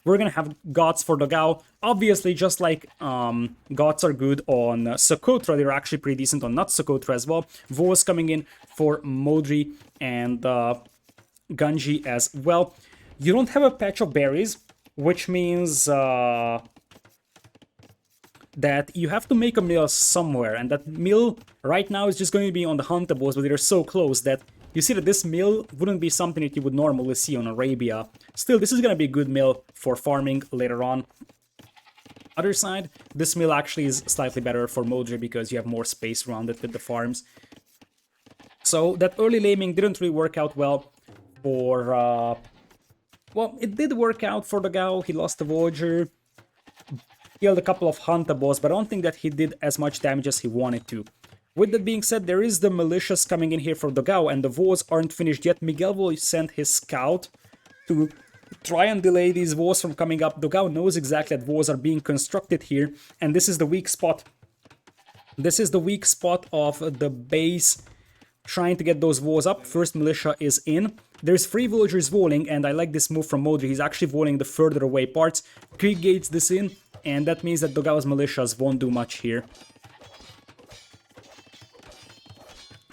we're gonna have Gods for Dogao. Obviously, just like Gods are good on Socotra, they're actually pretty decent on not Socotra as well. Vo's coming in for Modri and Ganji as well. You don't have a patch of berries, which means that you have to make a mill somewhere, and that mill right now is just going to be on the Huntables, but they're so close that you see that this mill wouldn't be something that you would normally see on Arabia. Still, this is going to be a good mill for farming later on. Other side, this mill actually is slightly better for Modri because you have more space around it with the farms. So that early laming didn't really work out well for... well, it did work out for Dogao. He lost the Voyager, killed a couple of Huntables, but I don't think that he did as much damage as he wanted to. With that being said, there is the militias coming in here for Dogao, and the Vols aren't finished yet. Miguel will send his scout to try and delay these Vols from coming up. Dogao knows exactly that Vols are being constructed here, and this is the weak spot. This is the weak spot of the base trying to get those Vols up. First militia is in. There's 3 villagers voling, and I like this move from Modri. He's actually voling the further away parts. Krieg gates this in, and that means that Dogao's militias won't do much here.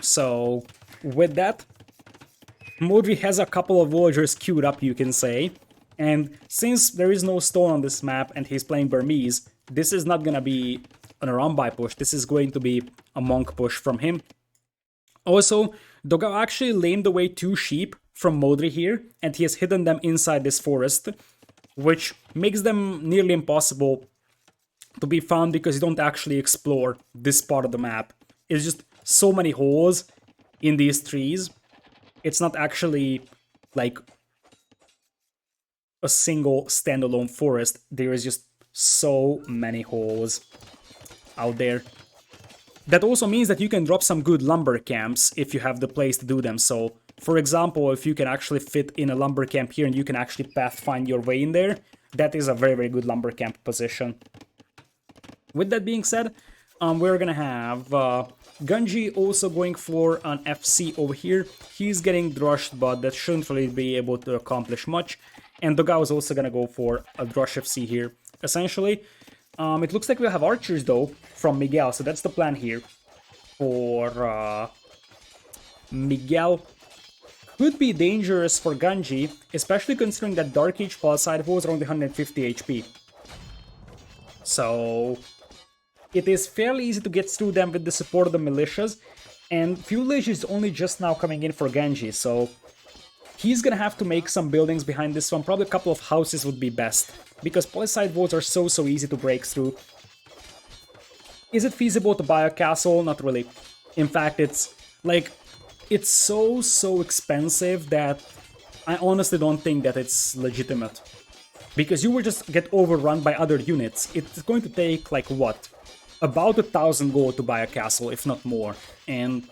So, with that, Modri has a couple of villagers queued up, you can say. And since there is no stone on this map and he's playing Burmese, this is not gonna be an Arambai push. This is going to be a Monk push from him. Also, Dogao actually lamed away 2 sheep from Modri here, and he has hidden them inside this forest, which makes them nearly impossible to be found because you don't actually explore this part of the map. It's just so many holes in these trees. It's not actually like a single standalone forest. There is just so many holes out there. That also means that you can drop some good lumber camps if you have the place to do them. So, for example, if you can actually fit in a lumber camp here and you can actually pathfind your way in there, that is a very, very good lumber camp position. With that being said, we're gonna have Ganji also going for an FC over here. He's getting drushed, but that shouldn't really be able to accomplish much. And Dogao is also gonna go for a drush FC here. Essentially, it looks like we'll have archers though from Miguel, so that's the plan here for Miguel. Could be dangerous for Ganji, especially considering that Dark Age Pulse side was around 150 HP. So it is fairly easy to get through them with the support of the militias, and Fuel Age is only just now coming in for Ganji, so he's gonna have to make some buildings behind this one. Probably a couple of houses would be best, because Policide votes are so easy to break through. Is it feasible to buy a castle? Not really. In fact, it's like, it's so expensive that I honestly don't think that it's legitimate. Because you will just get overrun by other units. It's going to take, like, what? About 1,000 gold to buy a castle, if not more. And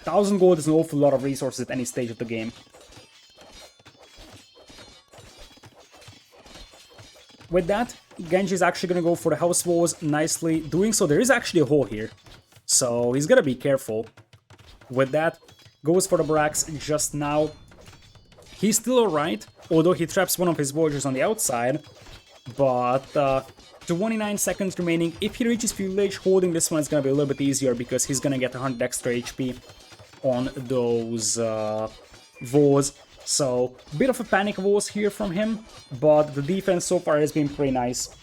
1,000 gold is an awful lot of resources at any stage of the game. With that, Genji is actually going to go for the house walls, nicely doing so. There is actually a hole here, so he's going to be careful. With that, goes for the barracks just now. He's still alright, although he traps one of his warriors on the outside, but 29 seconds remaining. If he reaches Fuel Age, holding this one is going to be a little bit easier because he's going to get 100 extra HP on those Vos. So, bit of a panic Vos here from him, but the defense so far has been pretty nice.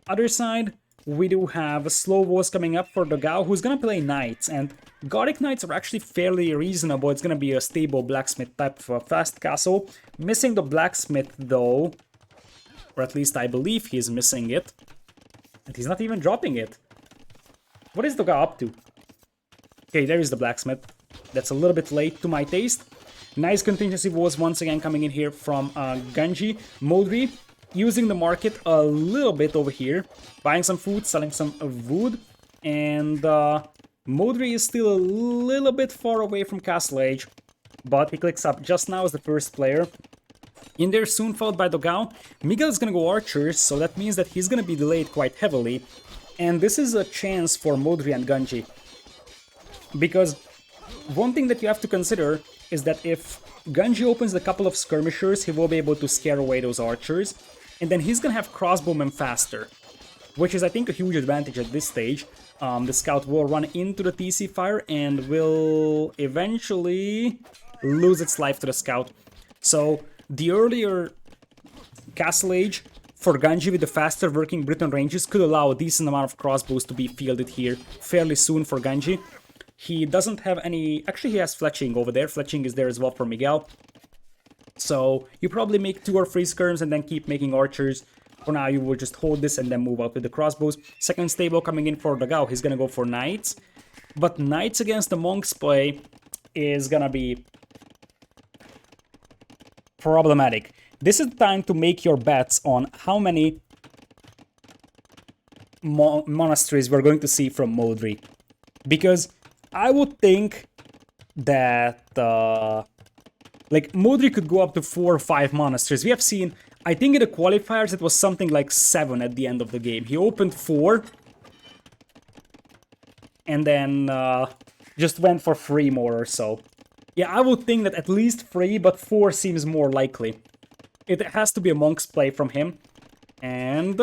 Other side, we do have slow Vos coming up for Dogao, who's going to play Knights, and Gothic Knights are actually fairly reasonable. It's going to be a stable blacksmith type of a fast castle. Missing the blacksmith though, or at least I believe he's missing it. And he's not even dropping it. What is Dogao up to? Okay, there is the blacksmith. That's a little bit late to my taste. Nice contingency was once again coming in here from Ganji. Modri using the market a little bit over here. Buying some food, selling some wood. And Modri is still a little bit far away from Castle Age. But he clicks up just now as the first player. In there, soon followed by Dogao. Miguel is gonna go archers, so that means that he's gonna be delayed quite heavily. And this is a chance for Modri and Ganji. Because one thing that you have to consider is that if Ganji opens a couple of skirmishers, he will be able to scare away those archers. And then he's gonna have crossbowmen faster. Which is, I think, a huge advantage at this stage. The scout will run into the TC fire and will eventually lose its life to the scout. So the earlier Castle Age for Ganji with the faster working Briton ranges could allow a decent amount of crossbows to be fielded here fairly soon for Ganji. He doesn't have any... Actually, he has fletching over there. Fletching is there as well for Miguel. So you probably make 2 or 3 skirms and then keep making archers. For now, you will just hold this and then move out with the crossbows. Second stable coming in for Dogao. He's gonna go for knights. But knights against the monks play is gonna be problematic. This is the time to make your bets on how many monasteries we're going to see from Modri. Because I would think that like Modri could go up to 4 or 5 monasteries. We have seen, I think in the qualifiers it was something like 7 at the end of the game. He opened 4 and then just went for 3 more or so. Yeah, I would think that at least 3, but 4 seems more likely. It has to be a monk's play from him. And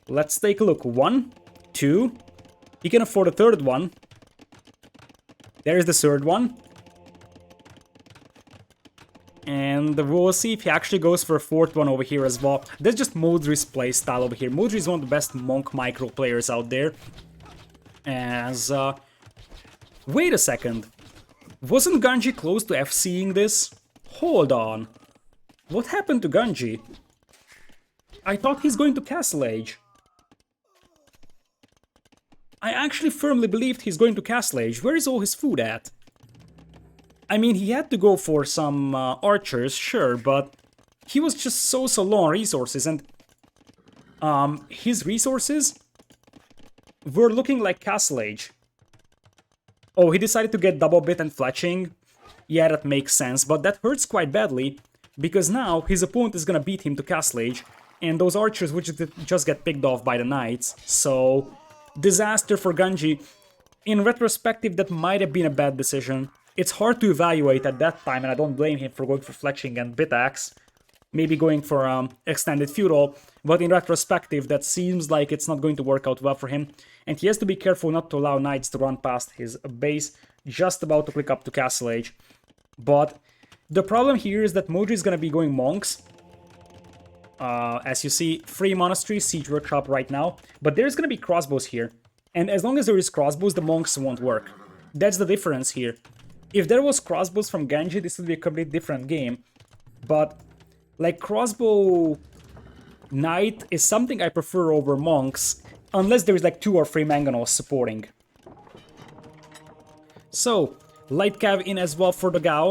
let's take a look. 1, 2. He can afford a third one. There's the third one. And we'll see if he actually goes for a fourth one over here as well. That's just Modri's playstyle over here. Modri is one of the best monk micro players out there. As wait a second. Wasn't Ganji close to FCing this? Hold on. What happened to Ganji? I thought he's going to Castle Age. I actually firmly believed he's going to Castle Age. Where is all his food at? I mean, he had to go for some archers, sure, but he was just so low on resources, and his resources were looking like Castle Age. Oh, he decided to get double bit and fletching. Yeah, that makes sense, but that hurts quite badly, because now his opponent is gonna beat him to Castle Age, and those archers would just get picked off by the knights, so... disaster for Ganji. In retrospective, that might have been a bad decision. It's hard to evaluate at that time, and I don't blame him for going for fletching and bit axe. Maybe going for extended feudal, but in retrospective, that seems like it's not going to work out well for him. And he has to be careful not to allow knights to run past his base, just about to click up to Castle Age. But the problem here is that Modri is going to be going monks. As you see, 3 monasteries, siege workshop right now, but there's gonna be crossbows here. And as long as there is crossbows, the monks won't work. That's the difference here. If there was crossbows from Ganji, this would be a completely different game. But, like, crossbow knight is something I prefer over monks, unless there is like 2 or 3 mangonels supporting. So, light cav in as well for Dogao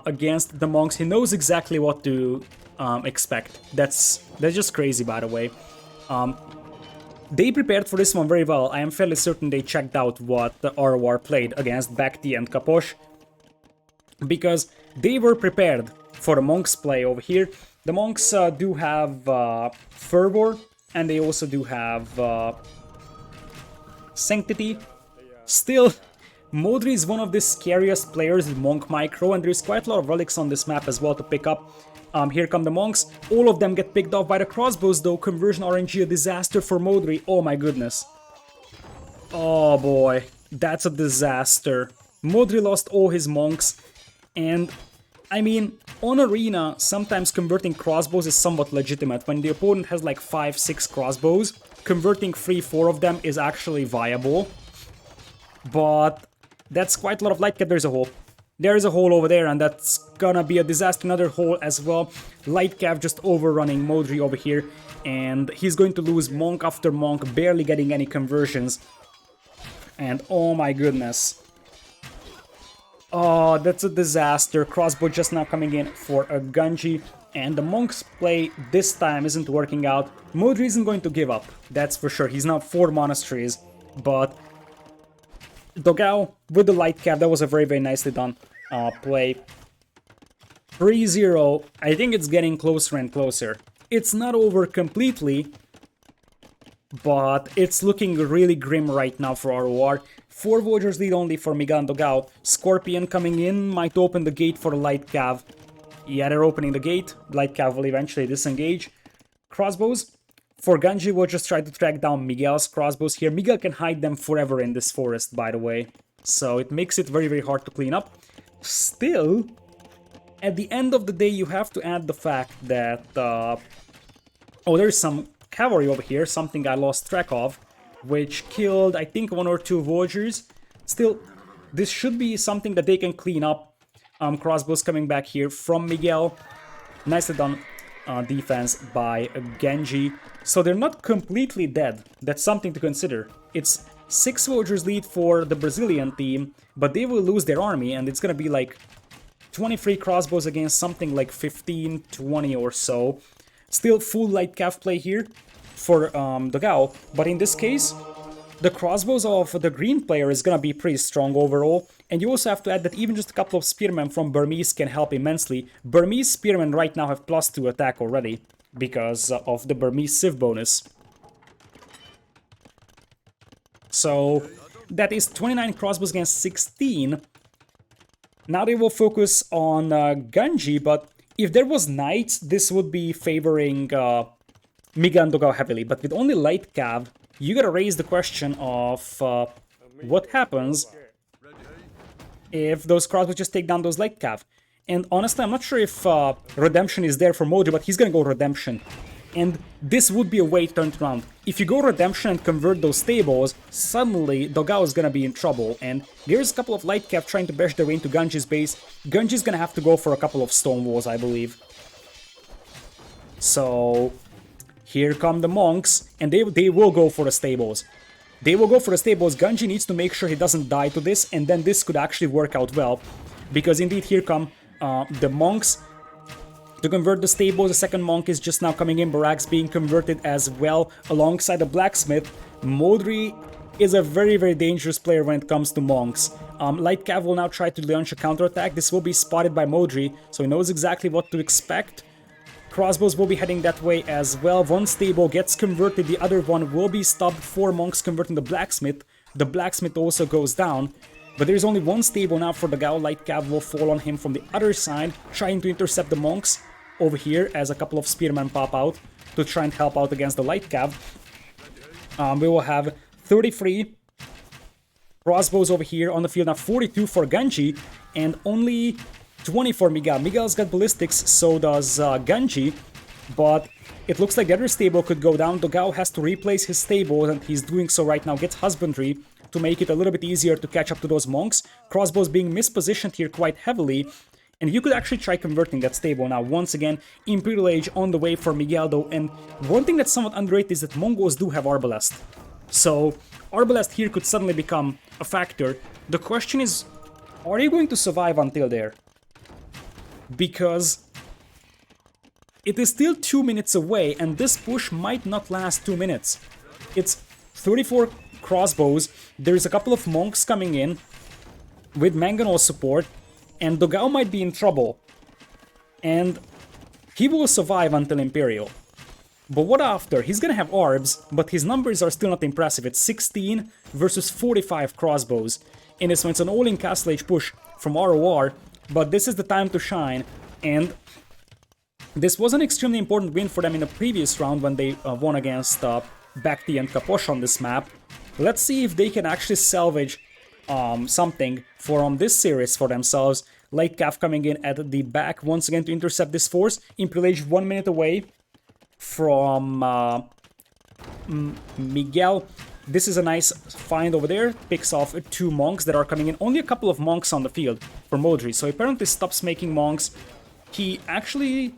against the monks. He knows exactly what to expect. That's just crazy, by the way. They prepared for this one very well. I am fairly certain they checked out what the RoR played against Bhakti and Kaposh, because they were prepared for the monks play over here. The monks do have Fervor, and they also do have Sanctity. Still, Modri is one of the scariest players with monk micro, and there's quite a lot of relics on this map as well to pick up. Here come the monks. All of them get picked off by the crossbows though. Conversion RNG, a disaster for Modri. Oh my goodness. Oh boy. That's a disaster. Modri lost all his monks. And, I mean, on Arena, sometimes converting crossbows is somewhat legitimate. When the opponent has like 5-6 crossbows, converting 3-4 of them is actually viable. But that's quite a lot of light cap. There's a hole. There is a hole over there, and that's gonna be a disaster. Another hole as well. Light Cav just overrunning Modri over here, and he's going to lose Monk after Monk, barely getting any conversions. And oh my goodness. Oh, that's a disaster. Crossbow just now coming in for a Genji, and the Monk's play this time isn't working out. Modri isn't going to give up, that's for sure. He's now 4 monasteries, but Dogao with the light cap, that was a very, very nicely done play. 3-0, I think it's getting closer and closer. It's not over completely, but it's looking really grim right now for RoR. 4 Vogers lead only for Miguel+Dogao. Scorpion coming in might open the gate for the light cav. Yeah, they're opening the gate. Light cav will eventually disengage. Crossbows. For Genji, we'll just try to track down Miguel's crossbows here. Miguel can hide them forever in this forest, by the way. So it makes it very, very hard to clean up. Still, at the end of the day, you have to add the fact that... oh, there's some cavalry over here, something I lost track of, which killed, I think, 1 or 2 Vogers. Still, this should be something that they can clean up. Crossbows coming back here from Miguel. Nicely done defense by Genji. So they're not completely dead. That's something to consider. It's 6 Vogers lead for the Brazilian team, but they will lose their army, and it's gonna be like 23 crossbows against something like 15, 20 or so. Still full light cav play here for Dogao, but in this case, the crossbows of the green player is gonna be pretty strong overall, and you also have to add that even just a couple of spearmen from Burmese can help immensely. Burmese spearmen right now have +2 attack already, because of the Burmese Civ bonus. So that is 29 crossbows against 16. Now they will focus on Genji, but if there was knights, this would be favoring Miguel+Dogao heavily. But with only light cav, you gotta raise the question of what happens if those crossbows just take down those light cav. And honestly, I'm not sure if Redemption is there for Modri, but he's gonna go Redemption. And this would be a way to turn it around. If you go Redemption and convert those stables, suddenly Dogao is gonna be in trouble. And there's a couple of light cav trying to bash their way into Genji's base. Genji's gonna have to go for a couple of stone walls, I believe. So here come the monks, and they will go for the stables. They will go for the stables. Genji needs to make sure he doesn't die to this, and then this could actually work out well. Because indeed, here come the monks to convert the stables. The second monk is just now coming in. Barracks being converted as well alongside the blacksmith. Modri is a very, very dangerous player when it comes to monks. Light cav will now try to launch a counterattack. This will be spotted by Modri, so he knows exactly what to expect. Crossbows will be heading that way as well. One stable gets converted, the other one will be stopped. 4 monks converting the blacksmith. The blacksmith also goes down. But there's only one stable now for Dogao. Light cav will fall on him from the other side, trying to intercept the monks over here as a couple of spearmen pop out to try and help out against the light cav. We will have 33 crossbows over here on the field. Now 42 for Genji and only 20 for Miguel. Miguel's got ballistics, so does Genji, but it looks like the other stable could go down. Dogao has to replace his stables, and he's doing so right now. Gets husbandry to make it a little bit easier to catch up to those monks. Crossbows being mispositioned here quite heavily, and you could actually try converting that stable now. Once again, Imperial Age on the way for Miguel though, and one thing that's somewhat underrated is that Mongols do have Arbalest. So Arbalest here could suddenly become a factor. The question is, are you going to survive until there? Because it is still 2 minutes away, and this push might not last 2 minutes. It's 34 crossbows, there's a couple of monks coming in with mangonel support, and Dogao might be in trouble. And he will survive until Imperial. But what after? He's gonna have Arbs, but his numbers are still not impressive. It's 16 versus 45 crossbows. And it's an all-in Castle Age push from RoR, but this is the time to shine, and this was an extremely important win for them in the previous round when they won against Bhakti and Kaposh on this map. Let's see if they can actually salvage something from this series for themselves. Light cav coming in at the back once again to intercept this force. Imperial Age 1 minute away from Miguel. This is a nice find over there. Picks off 2 monks that are coming in. Only a couple of monks on the field for Modri. So he apparently stops making monks. He actually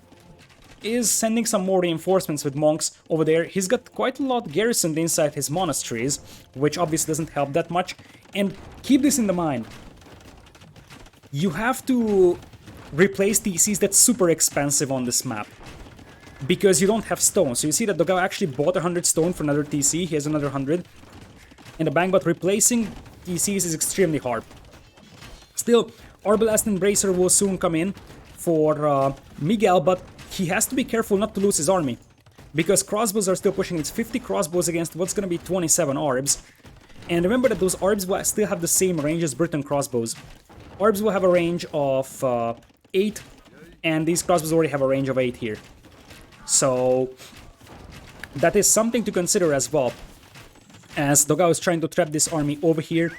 is sending some more reinforcements with monks over there. He's got quite a lot garrisoned inside his monasteries, which obviously doesn't help that much. And keep this in the mind. You have to replace TCs that's super expensive on this map, because you don't have stone. So you see that Dogao actually bought 100 stone for another TC. He has another 100 in the bank, but replacing TCs is extremely hard. Still, Arbalest Embracer will soon come in for Miguel, but he has to be careful not to lose his army, because crossbows are still pushing. It's 50 crossbows against what's going to be 27 Arbs. And remember that those Arbs will still have the same range as Britain crossbows. Arbs will have a range of 8, and these crossbows already have a range of 8 here. So that is something to consider as well. As Dogao is trying to trap this army over here,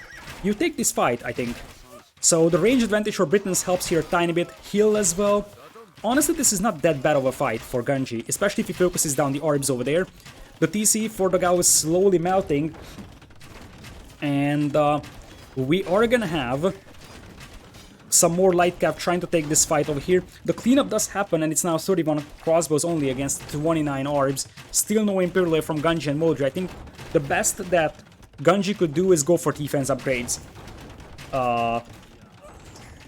you take this fight, I think. So the range advantage for Britons helps here a tiny bit, heal as well. Honestly, this is not that bad of a fight for Ganji, especially if he focuses down the Arbs over there. The TC for Dogao is slowly melting, and we are gonna have some more light cav trying to take this fight over here. The cleanup does happen, and it's now 31 crossbows only against 29 Arbs. Still no Imperial from Ganji and Modri. I think the best that Ganji could do is go for defense upgrades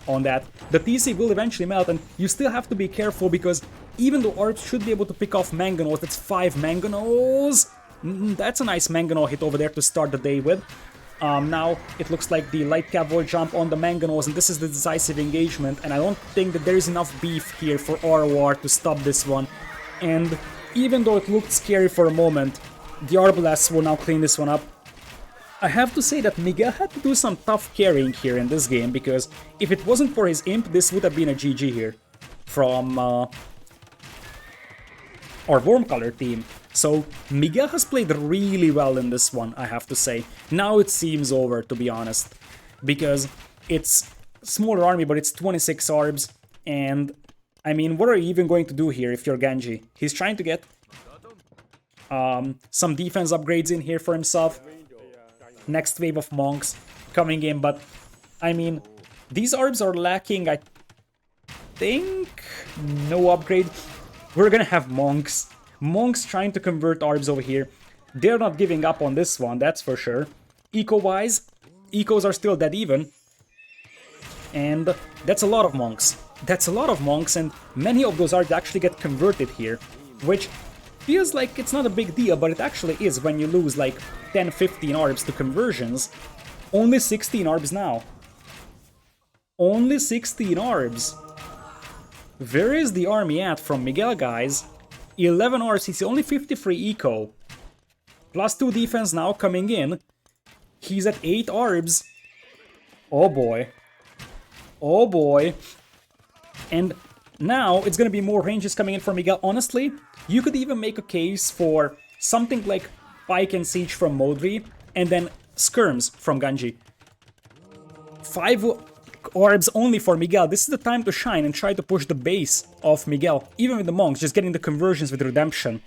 on that. The TC will eventually melt, and you still have to be careful, because even though Arbs should be able to pick off Manganos, that's 5 Manganos. That's a nice Mangano hit over there to start the day with. Now it looks like the light cav will jump on the Manganos, and this is the decisive engagement, and I don't think that there is enough beef here for RoR to stop this one. And even though it looked scary for a moment, the Arbalasts will now clean this one up. I have to say that Miguel had to do some tough carrying here in this game, because if it wasn't for his imp, this would have been a GG here from our warm color team. So Miguel has played really well in this one, I have to say. Now it seems over, to be honest, because it's a smaller army, but it's 26 Arbs, and I mean, what are you even going to do here if you're Ganji? He's trying to get some defense upgrades in here for himself. Next wave of monks coming in, but I mean, these Arbs are lacking, I think, no upgrade. We're gonna have monks. Monks trying to convert Arbs over here. They're not giving up on this one, that's for sure. Eco-wise, Ecos are still dead even. And that's a lot of monks. That's a lot of monks, and many of those Arbs actually get converted here, which feels like it's not a big deal, but it actually is when you lose like 10-15 Arbs to conversions. Only 16 Arbs now. Only 16 Arbs. Where is the army at from Miguel, guys? 11 RCC, only 53 eco. Plus 2 defense now coming in. He's at 8 Arbs. Oh boy. Oh boy. And now it's gonna be more ranges coming in for Miguel. Honestly, you could even make a case for something like Pike and Siege from Modri, and then Skirms from Ganji. 5 Arbs only for Miguel. This is the time to shine and try to push the base of Miguel. Even with the monks, just getting the conversions with redemption.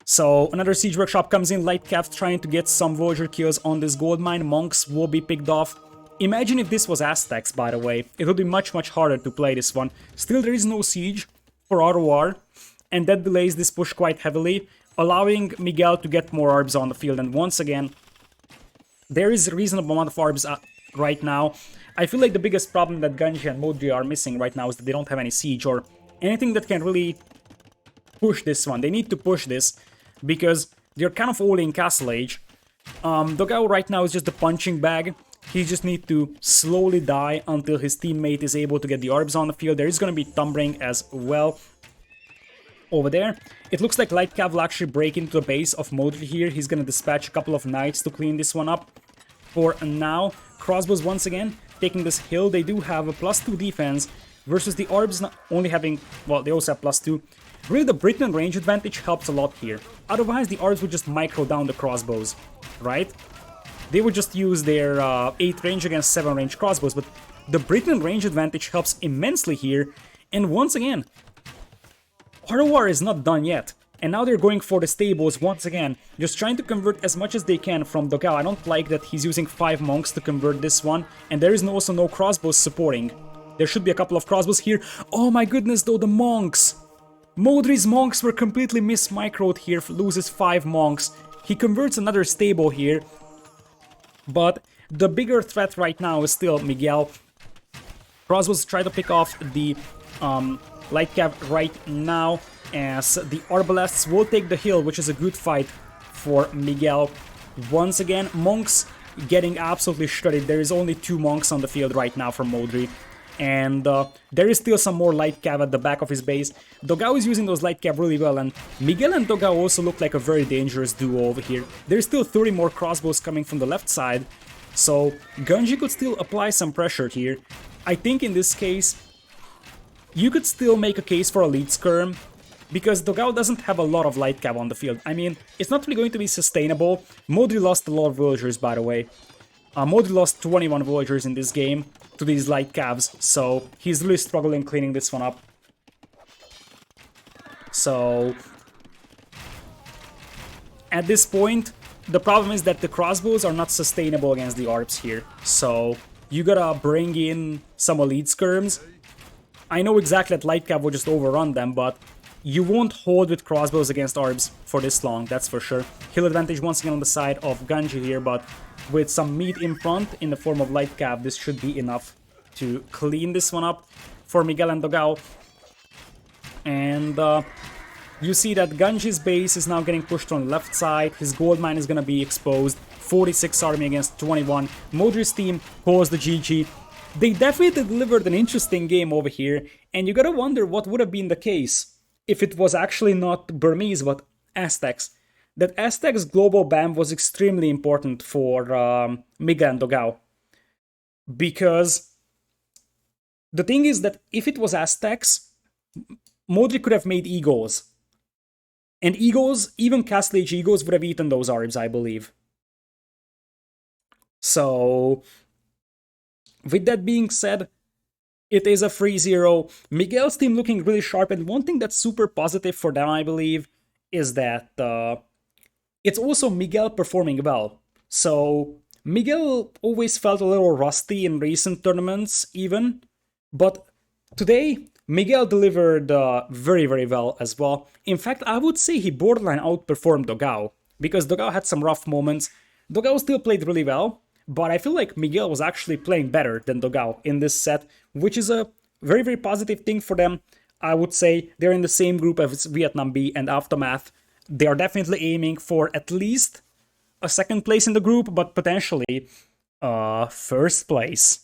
So another Siege Workshop comes in, Light Cav trying to get some villager kills on this gold mine. Monks will be picked off. Imagine if this was Aztecs, by the way. It would be much harder to play this one. Still, there is no siege for RoR, and that delays this push quite heavily, allowing Miguel to get more Arbs on the field. And once again, there is a reasonable amount of Arbs right now. I feel like the biggest problem that Ganji and Modri are missing right now is that they don't have any siege or anything that can really push this one. They need to push this because they're kind of all in Castle Age. Dogao right now is just a punching bag. He just needs to slowly die until his teammate is able to get the Arbs on the field. There is going to be Thumbring as well over there. It looks like Light Cav will actually break into the base of Modri here. He's going to dispatch a couple of knights to clean this one up. For now, crossbows once again taking this hill. They do have a +2 defense versus the Arbs not only having, well, they also have +2. Really, the Britain range advantage helps a lot here. Otherwise, the Arbs would just micro down the crossbows, right? They would just use their 8 range against 7 range crossbows, but the Britain range advantage helps immensely here. And once again, RoR is not done yet. And now they're going for the stables once again, just trying to convert as much as they can from Dogao. I don't like that he's using 5 monks to convert this one, and there is also no crossbows supporting. There should be a couple of crossbows here. Oh my goodness though, the monks! Modri's monks were completely mismicroed here, loses 5 monks. He converts another stable here, but the bigger threat right now is still Miguel. Crossbows try to pick off the light cav right now, as the Arbalests will take the hill, which is a good fight for Miguel. Once again, monks getting absolutely shredded. There is only 2 monks on the field right now for Modri. And there is still some more light cav at the back of his base. Dogao is using those light cav really well, and Miguel and Dogao also look like a very dangerous duo over here. There's still 30 more crossbows coming from the left side, so Ganji could still apply some pressure here. I think in this case, you could still make a case for a lead skirm, because Dogao doesn't have a lot of light cav on the field. I mean, it's not really going to be sustainable. Modri lost a lot of villagers, by the way. Modri lost 21 villagers in this game to these light cavs, so he's really struggling cleaning this one up. So at this point, the problem is that the crossbows are not sustainable against the ARPs here. So you gotta bring in some elite skirms. I know exactly that light cav will just overrun them, but you won't hold with crossbows against ARPs for this long, that's for sure. Hill advantage once again on the side of Ganji here, but with some meat in front in the form of light cav, this should be enough to clean this one up for Miguel and Dogao. And you see that Ganji's base is now getting pushed on the left side. His gold mine is going to be exposed. 46 army against 21. Modri's team calls the GG. They definitely delivered an interesting game over here, and you gotta wonder what would have been the case if it was actually not Burmese but Aztecs. That Aztecs global ban was extremely important for Miguel and Dogao. Because the thing is that if it was Aztecs, Modri could have made Eagles. And Eagles, even Castle Age Eagles, would have eaten those Arbs, I believe. So with that being said, it is a 3-0. Miguel's team looking really sharp, and one thing that's super positive for them, I believe, is that it's also Miguel performing well. So Miguel always felt a little rusty in recent tournaments even, but today Miguel delivered very, very well as well. In fact, I would say he borderline outperformed Dogao, because Dogao had some rough moments. Dogao still played really well, but I feel like Miguel was actually playing better than Dogao in this set, which is a very, very positive thing for them. I would say they're in the same group as Vietnam B and Aftermath. They are definitely aiming for at least a second place in the group, but potentially first place.